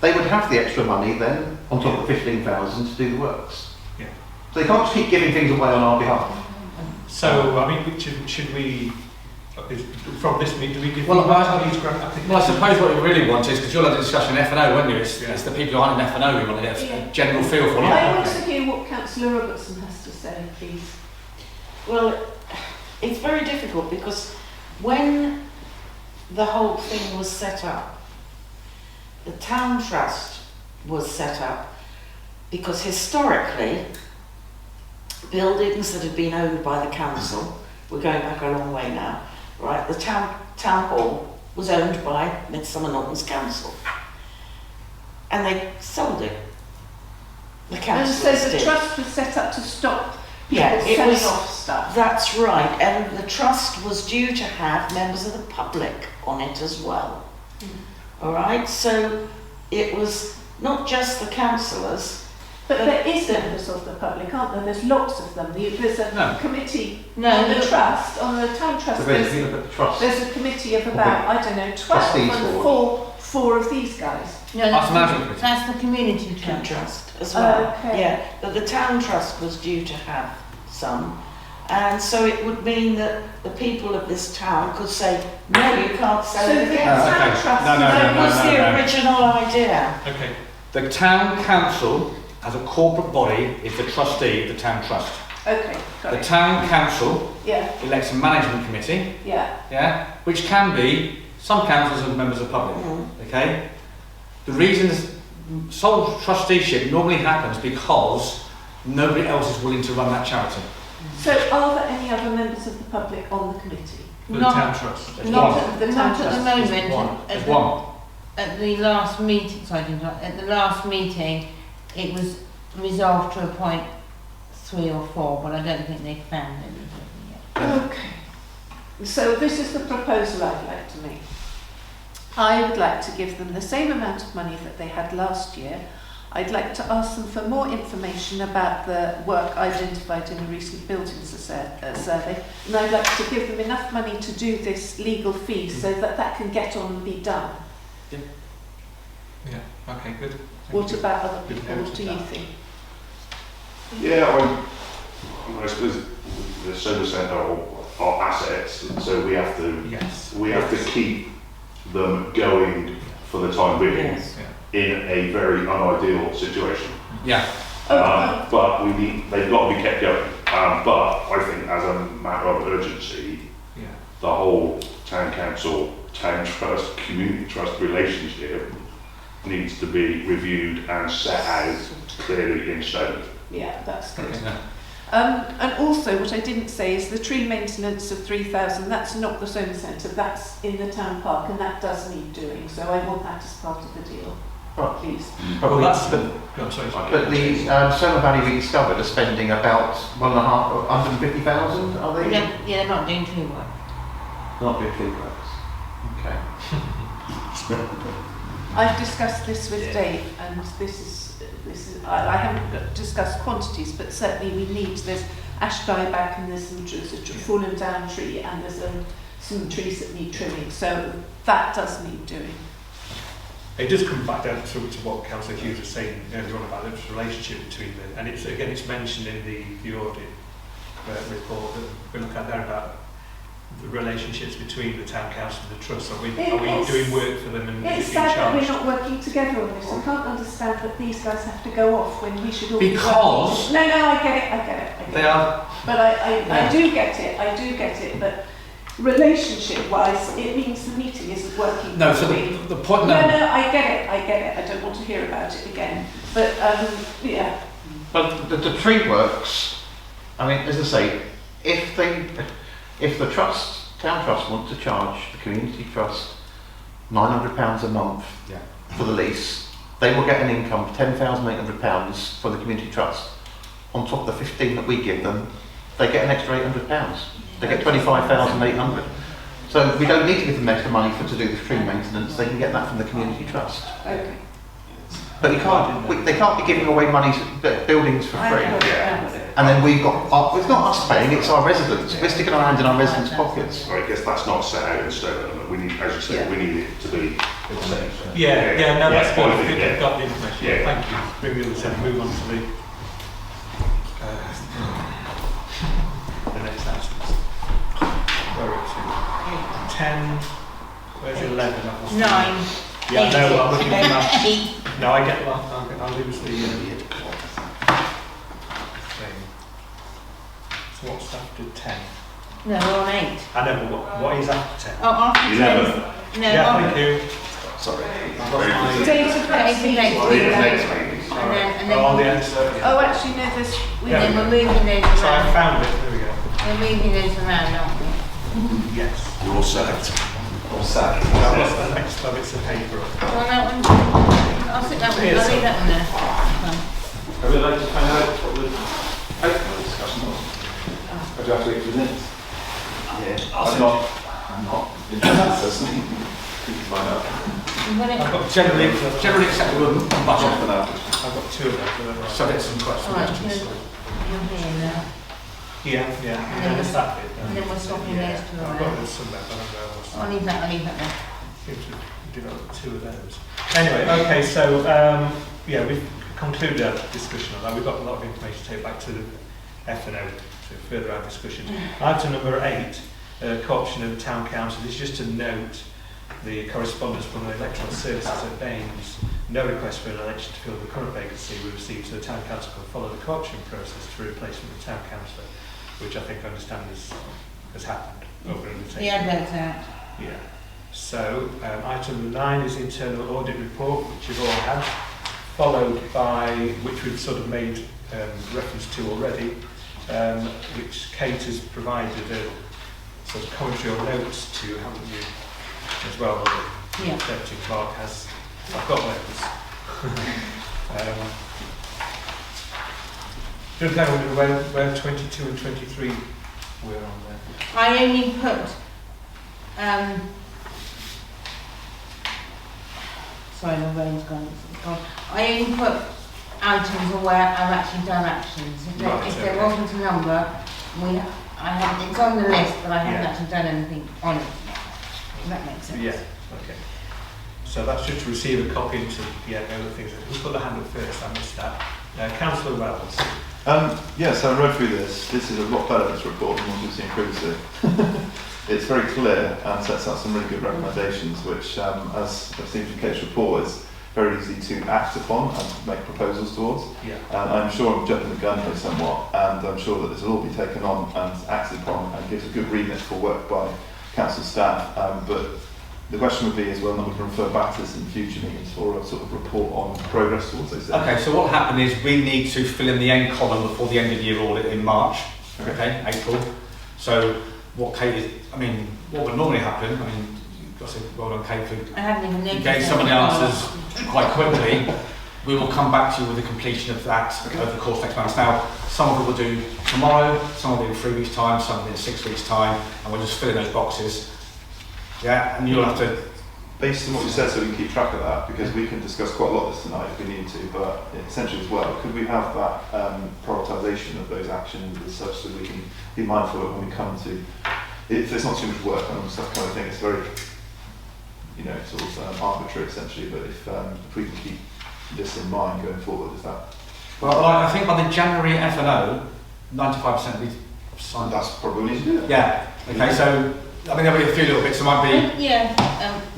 they would have the extra money then on top of 15,000 to do the works. Yeah. So they can't just keep giving things away on our behalf. So I mean, should we? From this meeting, do we give? Well, I suppose what you really want is, because you'll have the discussion in F&O, won't you? It's the people who aren't in F&O who want to get a general feel for it. I want to hear what Councillor Robertson has to say, please. Well, it's very difficult because when the whole thing was set up, the town trust was set up because historically buildings that had been owned by the council, we're going back a long way now, right? The town hall was owned by Midsummer Norton's council, and they sold it. The And council so the did. trust was set up to stop Yeah, people it selling was- off stuff. That's right, and the trust was due to have members of the public on it as well. All right, so it was not just the councillors. But there is members of the public, aren't there? There's lots of them. There's a No. committee No, on the look- trust, on the town trust. So basically, look at the trust. There's a committee of about, I don't know, 12 Trustees and board. four of these guys. No, That's the management committee. that's the community Town trust. trust as well. Okay. Yeah, but the town trust was due to have some. And so it would mean that the people of this town could say, no, you can't So sell the it again. town okay. trust. No, no, That no, was the no. original idea. Okay. The town council, as a corporate body, is the trustee of the town trust. Okay, got The it. town council Yeah, elects a management committee, yeah. yeah, which can be some councillors and members of the public. Mm. Okay. The reason sole trusteeship normally happens because nobody else is willing to run that charity. So are there any other members of the public on the committee? For the Not- town trust. There's Not one. at The not town at the trust There's moment. one. At There's the- one. At the last meeting, sorry, I didn't interrupt. At the last meeting, it was resolved to appoint 3 or 4, but I don't think they found anybody yet. Okay. So this is the proposal I'd like to make. I would like to give them the same amount of money that they had last year. I'd like to ask them for more information about the work identified in a recent buildings survey, and I'd like to give them enough money to do this legal fee so that that can get on and be done. Yeah. Okay. Good. Thank What you. about other Good people? note What of do you that. think? Yeah, I suppose the solar centre are assets, so we have to Yes. keep them going for the time being Yes. in a very unideal situation. Yeah. But they've got to be kept going. But I think as a matter of urgency, Yeah. the whole town council, town trust, community trust relationship needs to be reviewed and set out clearly in stone. Yeah, that's good. Okay. Yeah. And also, what I didn't say is the tree maintenance of 3,000, that's not the Solar Centre, that's in the town park, and that does need doing, so I want that as part of the deal, Right. please. Well, that's But, I'm sorry. but the Solar Valley Rediscovered are spending about 150,000, are they? Yeah, they're not doing tree work. Not doing tree works. Okay. I've discussed this with Dave, and this is I haven't discussed quantities, but certainly we need, there's ash dieback and there's a fallen down tree, and there's some trees that need trimming, so that does need doing. It does come back down to what Councillor Hughes was saying earlier on about the relationship between them, and it's mentioned in the audit report that we look at there about the relationships between the town council and the trust. Are we doing work for them and It's being sad that we're charged? not working together on this. I can't understand that these guys have to go off when we should all be Because- working. No, I get it. They are. But I do get it, but relationship-wise, it means the meeting isn't working. No, so properly. the point. No, I get it. I don't want to hear about it again. But, yeah. But the tree works, I mean, as I say, if the town trust want to charge the community trust £900 a month Yeah. for the lease, they will get an income of £10,800 for the community trust. On top of the 15 that we give them, they get an extra £800. They get 25,800. So we don't need to give them extra money to do the tree maintenance. They can get that from the community trust. Okay. But they can't be giving away money to buildings for I free. got it. And then we've got, it's not us paying, it's our residents. We're sticking our hand in our residents' pockets. I guess that's not set out in stone, but we need, as you say, we need it to be the same. Yeah, no, that's good. I I think, think yeah. I've got the information. Yeah. Thank you. Bring the other side, move on to the next absence. Where are we? 10, where's 11? 9. Yeah, no, I'm looking for that. 8. No, I get that. I'll lose the thing. So what's after 10? No, we're on 8. I know, but what is after 10? Oh, after 10. 11. No, Yeah, after thank you. Sorry. I've got my... Date of next Date of next meeting. week. Next meeting. And then Oh, the answer. Oh, actually, no, there's... Yeah. then we're moving those So I around. found it. There we go. We're moving those around, aren't we? Yes. You're all set. Now what's the next bits of paper? Do you want that one? I'll sit that one. I'll leave that one there. Fine. I would like to find out what the outcome of the discussion was. do you have to wait for the minutes? Yeah. I'm not interested personally. Keep mine up. I've got generally acceptable Not budget, for now. I've got two of them. subject to some questions. You're here now. Yeah. And then It's that bit. And then we're swapping those two I've around. got some left, but I don't know. I'll leave that there. Seem to develop two of those. Anyway, okay, so we've concluded our discussion on that. We've got a lot of information to take back to the F&O to further our discussion. Item number 8, co-option of the Town Council, is just to note the correspondence from the electoral services at Baines. No request for an election to fill the current vacancy we received, so the Town Council can follow the co-option process to replacement of the Town Councillor, which I think I understand has happened over in the The advert's out. Yeah. So item 9 is internal audit report, which you've all had, followed by, which we've sort of made reference to already, which Kate has provided a sort of commentary or notes to, haven't you, as well? The Yeah. Deputy Clerk has. I've got those. Just where 22 and 23 were on there. I only put, sorry, my brain's gone. I only put items where I've actually done actions. If there okay. wasn't a number, it's on the list, but I haven't actually done anything on it. If that makes sense. Yeah, okay. So that's just to receive a copy into the other things. Who's got the hand up first? I missed that. Councillor Wells. So I read through this. This is a lot better, this report, than what we've seen previously. It's very clear and sets out some really good recommendations, which, as I've seen from Kate's report, is very easy to act upon and make proposals towards. Yeah. And I'm sure I'm jumping the gun here somewhat, and I'm sure that this will all be taken on and acted upon and gives a good remit for work by council staff. But the question would be as well, and we can refer back to this in future meetings for a sort of report on progress towards those things. Okay, so what happened is we need to fill in the end column before the end of the year audit in March, okay, April. So what Kate is, what would normally happen, you've got to say well done Kate for I haven't even noticed. getting some of the answers quite quickly. We will come back to you with the completion of that over the course of next month. Now, some of it we'll do tomorrow, some will be in 3 weeks' time, some will be in 6 weeks' time, and we'll just fill in those boxes. Yeah, and you'll have to... Based on what you said, so we can keep track of that, because we can discuss quite a lot of this tonight if we need to, but essentially as well, could we have that prioritisation of those actions as such that we can be mindful of when we come to, if it's not too much work and stuff kind of thing, it's very, sort of arbitrary essentially, but if we can keep this in mind going forward, is that... Well, I think by the January F&O, 95% will be signed up. That's probably what we need to do. Yeah, okay, so there'll be a few little bits, there might be...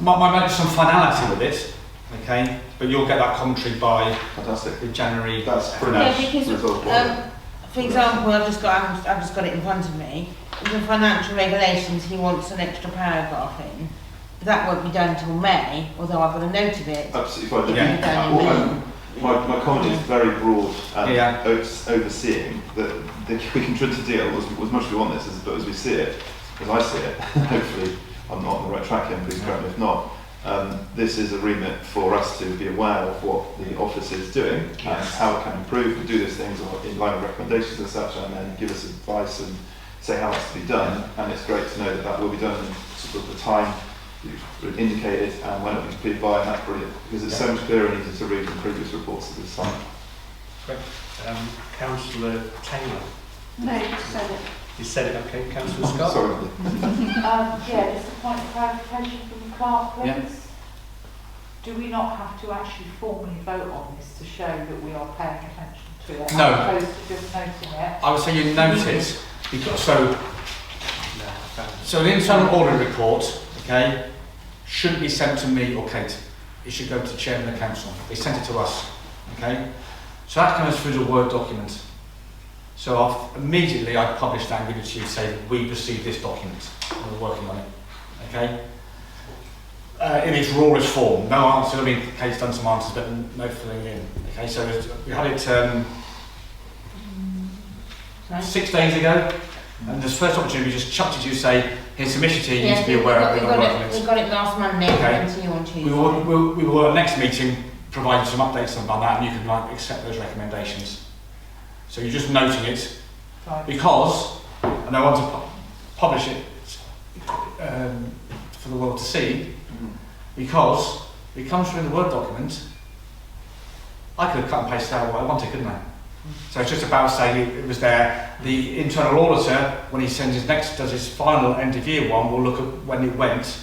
might be some finality with it, okay, but you'll get that commentary by Fantastic. the January. That's pretty Yeah, much because, resolved by for example, I've just got it in front of me. The financial regulations, he wants an extra paragraph in. That won't be done until May, although I've got a note of it. absolutely fine. It'll be done in May. My comment is very broad and Yeah. overseeing that we can try to deal as much as we want this, but as we see it, as I see it, hopefully I'm not on the right track here, please correct me if not. This is a remit for us to be aware of what the office is doing and how it can improve and do these things in line with recommendations and such, and then give us advice and say how it's to be done. And it's great to know that that will be done in sort of the time you've indicated and when it will be completed by, and that's brilliant because it's so much clearer and easier to read than previous reports at this time. Great. Councillor Taylor. No, you said it. You said it, okay. Councillor Scott. Sorry. Just a point of clarification from the clerk, please. Yeah. Do we not have to actually formally vote on this to show that we are paying attention to it? No. As opposed to just noting it? I would say you note it, because, so an internal audit report, okay, shouldn't be sent to me or Kate. It should go to the chairman of the council. They sent it to us, okay? So that comes through the Word document. So immediately I publish that and give it to you to say that we've received this document and we're working on it, okay? In its rawest form, no answer, Kate's done some answers but no filling in, okay? So we had it 6 days ago, and the first opportunity we just chucked it to you, say, here's some issues here, you need to be aware of, we got it last Monday, Okay. and see you on Tuesday. We will at next meeting provide you some updates on that, and you can accept those recommendations. So you're just noting it, Right. because and I want to publish it for the world to see, because it comes through in the Word document. I could have cut and pasted out what I wanted, couldn't I? So it's just about saying it was there. The internal auditor, when he sends does his final end of year one, will look at when it went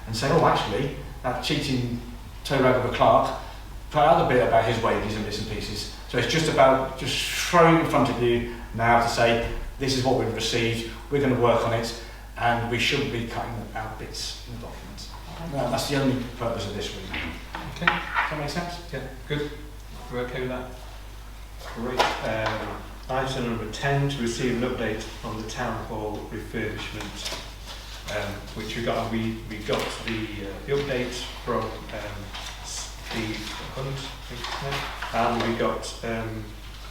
and say, oh, actually, that cheating toe rag of a clerk put out a bit about his wages and bits and pieces. So it's just about just throwing in front of you now to say, this is what we've received, we're going to work on it, and we shouldn't be cutting out bits in the documents. No, that's the only purpose of this week. Okay, does that make sense? Yeah, good. We're okay with that? Great. Item number 10, to receive an update on the Town Hall refurbishment, which we got the update from Steve Hunt, I think his name, and we got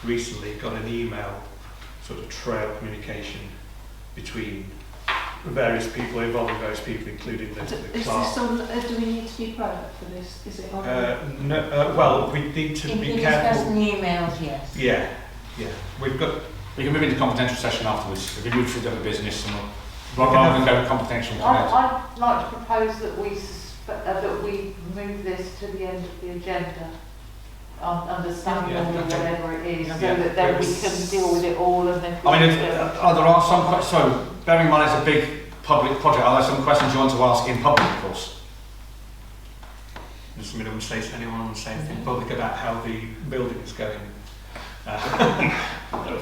recently got an email sort of trail communication between various people involved, various people, including the Is clerk. this on, do we need to be private for this? Is it on? No, well, we need to If be you careful. discuss in the emails, yes. Yeah, we've got. We can move into confidential session afterwards. We can move through the other business and rather than go confidential. I'd like to propose that we move this to the end of the agenda, understanding Yeah, or okay. whatever it is, Yeah. so that then we can deal with it all and then. I mean, there are some questions. So, bearing in mind it's a big public project, are there some questions you want to ask in public, of course? Does anyone say anything public about how the building is going?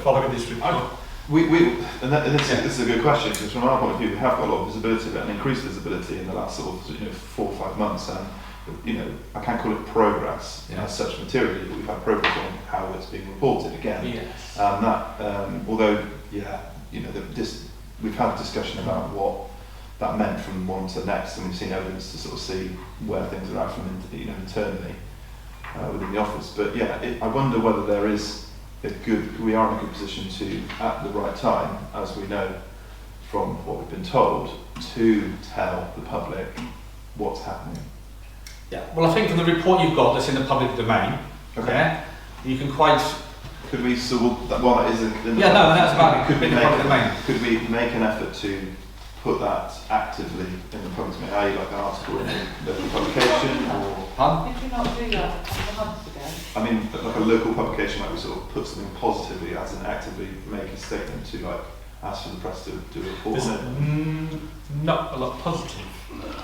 Following this report. This is a good question, because from our point of view, we have got a lot of visibility, but an increased visibility in the last sort of 4 or 5 months, and I can't call it progress as such materially, but we've had progress on how it's being reported again. Yes. And that, although we've had discussion about what that meant from one to the next, and we've seen evidence to sort of see where things are at from internally within the office. But I wonder whether there is we are in a good position to, at the right time, as we know from what we've been told, to tell the public what's happening. Yeah. Well, I think from the report you've got that's in the public domain, you can quite. Could we that is in the that's about it. In the public domain. Could we make an effort to put that actively in the public domain, i.e. like an article in a local publication, or? Did you not do that a couple of months ago? I mean, like a local publication, like we sort of put something positively, as in actively make a statement to like ask for the press to do a report. There's not a lot positive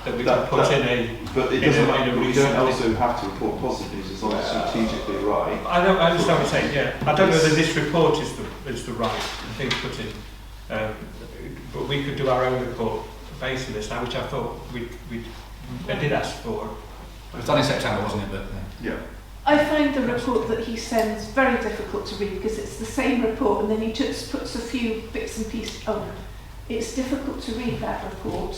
that we can put in a. But it doesn't. We don't also have to report positive news as long as it's strategically right. I understand what you're saying. Yeah, I don't know whether this report is the right thing to put in, but we could do our own report based on this now, which I thought I did ask for. It was done in September, wasn't it? But yeah. I find the report that he sends very difficult to read because it's the same report and then he just puts a few bits and pieces on. It's difficult to read that report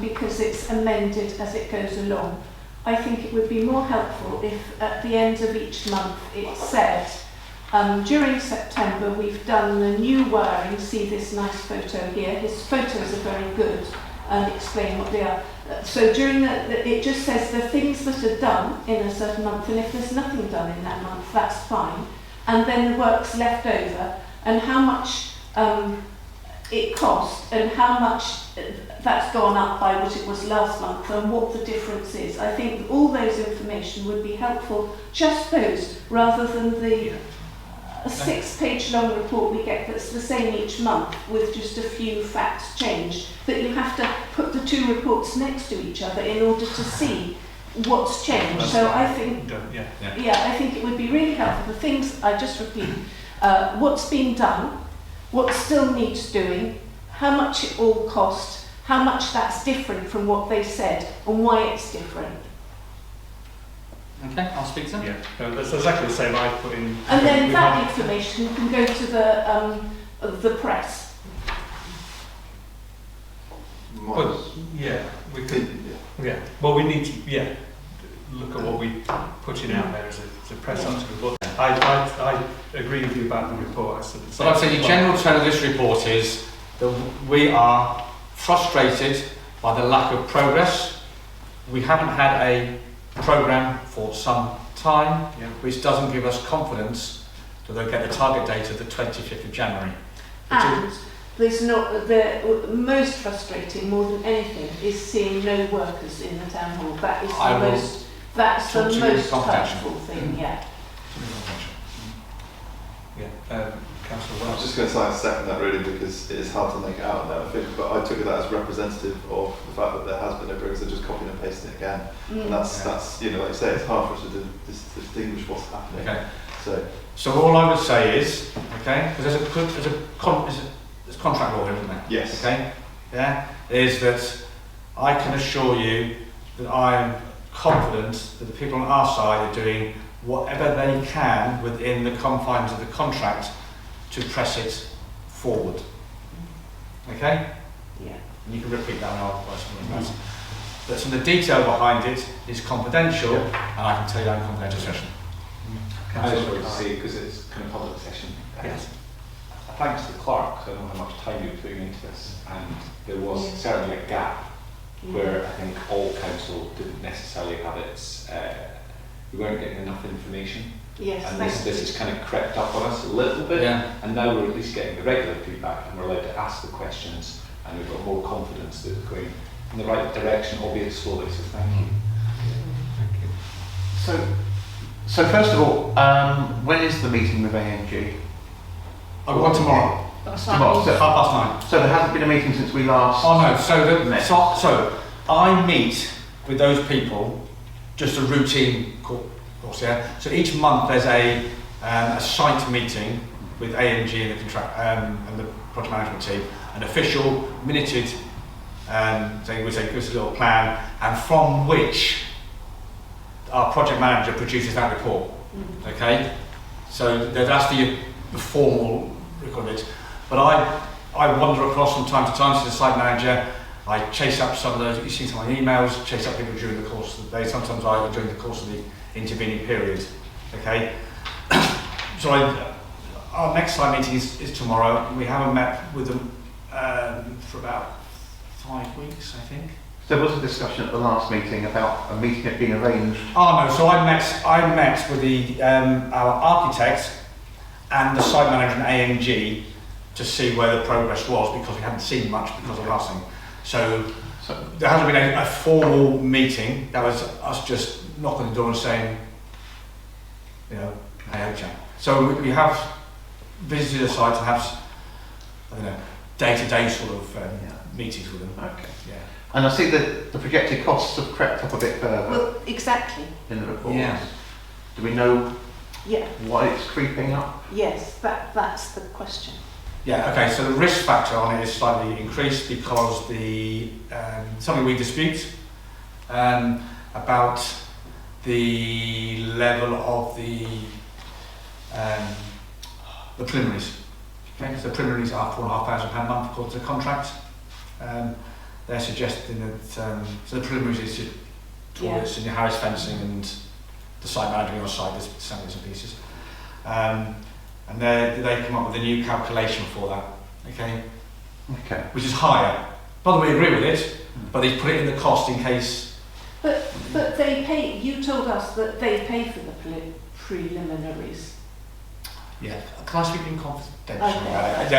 because it's amended as it goes along. I think it would be more helpful if at the end of each month it said, during September we've done the new wiring, see this nice photo here. His photos are very good and explain what they are. So during it just says the things that are done in a certain month, and if there's nothing done in that month, that's fine. And then the work's left over, and how much it cost, and how much that's gone up by what it was last month, and what the difference is. I think all those information would be helpful, just those, rather than the 6-page long report we get that's the same each month with just a few facts changed, that you have to put the 2 reports next to each other in order to see what's changed. So I think, I think it would be really helpful. The things, I just repeat, what's been done, what still needs doing, how much it all cost, how much that's different from what they said, and why it's different. okay, I'll speak to them. Yeah, that's exactly the same I put in. And then that information can go to the press. But, we could. Yeah. Well, we need to. Look at what we putting out there as a press article. But I agree with you about the report. But I'd say the general tone of this report is that we are frustrated by the lack of progress. We haven't had a programme for some time, which doesn't give us confidence that they'll get the target date of the 25th of January. And there's not, the most frustrating more than anything is seeing no workers in the town hall. That is I the will most, that's talk the to you most confidential. hurtful thing, yeah. Yeah, Councillor I was Wells. just going to say I second that really because it is hard to make it out there, I think, but I took it that as representative of the fact that there has been a break, so just copying and pasting it again. And that's, you know, like you say, it's hard for us to distinguish what's happening. Okay. So, all I would say is, okay, because there's contract law here, isn't there? yes. Okay, yeah, is that I can assure you that I am confident that the people on our side are doing whatever they can within the confines of the contract to press it forward. Okay? Yeah. And you can repeat that and I'll buy something else. But some of the detail behind it is confidential, and I can tell you that in confidential session. I just wanted to say, because it's kind of public session, Yes. thanks to the clerk, 'cause I don't know how much time you were putting into this, and there was certainly a gap where I think all council didn't necessarily have its, we weren't getting enough information, Yes, and thank this you. has kind of crept up on us a little bit, Yeah. and now we're at least getting the regular feedback, and we're allowed to ask the questions, and we've got more confidence that we're going in the right direction, albeit slowly, so thank you. So first of all, when is the meeting with ANG? I've got one tomorrow, Tomorrow. So, 9:30. so there hasn't been a meeting since we last. Oh no, so, Met. so I meet with those people, just a routine course, yeah? So each month there's a site meeting with ANG and the contract and the project management team, an official minuted thing which gives us a little plan, and from which our project manager produces that report. Okay, so that's the formal record of it. But I wander across from time to time to the site manager. I chase up some of those. You see some of my emails. Chase up people during the course of the day. Sometimes during the course of the intervening period. Okay, so our next site meeting is tomorrow. We haven't met with them for about 5 weeks, I think. There was a discussion at the last meeting about a meeting had been arranged. Oh no, so I met with the our architect and the site manager and ANG to see where the progress was, because we hadn't seen much because of last thing. So there hasn't been a formal meeting. That was us just knocking on the door and saying, you know, hey, chat. So we have visited the site and have, I don't know, day-to-day sort of meetings with them. Okay. Yeah. And I see that the projected costs have crept up a bit further Well, exactly. in the report. Yeah. Do we know Yeah. why it's creeping up? Yes, that's the question. Yeah, okay, so the risk factor on it is slightly increased because the something we dispute about the level of the preliminaries. Okay, so the preliminaries are £4,500 a month according to the contract. They're suggesting that so the preliminaries is your toilets and your Harris fencing and the site management on site, there's some bits and pieces. And they come up with a new calculation for that, okay? Okay. Which is higher. Not that we agree with it, but they put it in the cost in case. But they pay. You told us that they pay for the preliminaries. Yeah. Can I speak in confidential Okay. about it?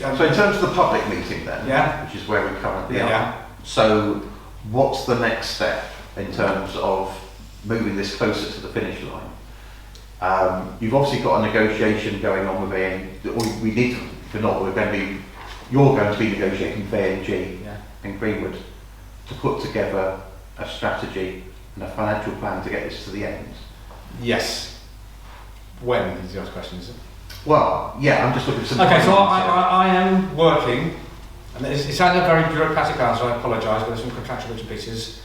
Yeah. So in terms of the public meeting then, Yeah. which is where we currently Yeah. are, so what's the next step in terms of moving this closer to the finish line? You've obviously got a negotiation going on with ANG, or we need to, if not, you're going to be negotiating with ANG and Greenwood to put together a strategy and a financial plan to get this to the end. Yes. When is the other question, is it? Well, yeah, I'm just looking for some... Okay, so guidance here. I am working, and it sounds a very bureaucratic answer, I apologise, but there's some contractual bits and pieces.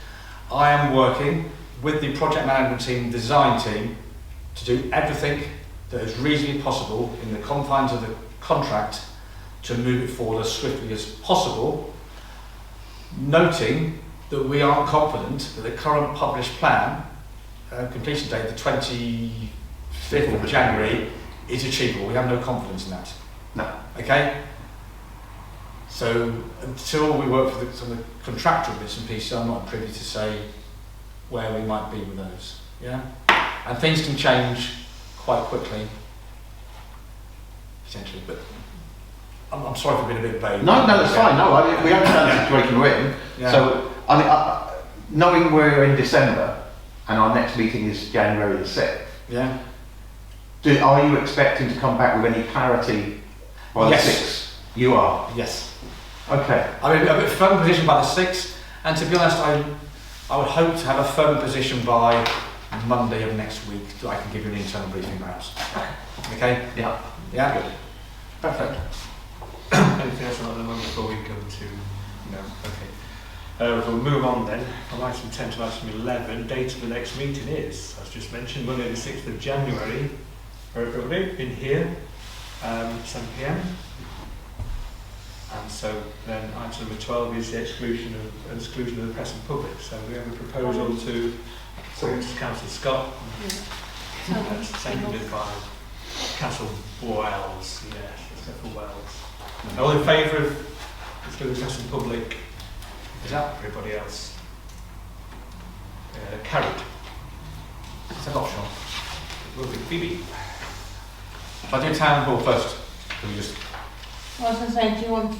I am working with the project management team, design team, to do everything that is reasonably possible in the confines of the contract to move it forward as swiftly as possible, noting that we are confident that the current published plan, completion date, the 25th of January, is achievable. We have no confidence in that. No. Okay? So until we work for some of the contractual bits and pieces, I'm not privy to say where we might be with those. Yeah? And things can change quite quickly, potentially, but I'm sorry for being a bit vague. No, that's fine. No, I mean, we understand the situation we're in. Yeah. So, I mean, knowing we're in December and our next meeting is January the 6th, Yeah. are you expecting to come back with any clarity by Yes. the 6th? You are? Yes. Okay. I mean, a firm position by the 6th, and to be honest, I would hope to have a firm position by Monday of next week, so I can give you an internal briefing perhaps. Okay? Yeah. Yeah? Good. Perfect. Anything else on the moment before we go to... No, okay. We'll move on then. From item 10 to item 11, date of the next meeting is, as just mentioned, Monday the 6th of January, for everybody in here, 7 p.m. And so then item number 12 is the exclusion of the press and public. So we have a proposal to Councillor Scott, seconded by Councillor Wells. Yes, except for Wells. All in favour of excluding the press and public? Is that everybody else? Carried. It's an optional. Will be Phoebe. If I do town hall first, can we just... I was going to say, do you want to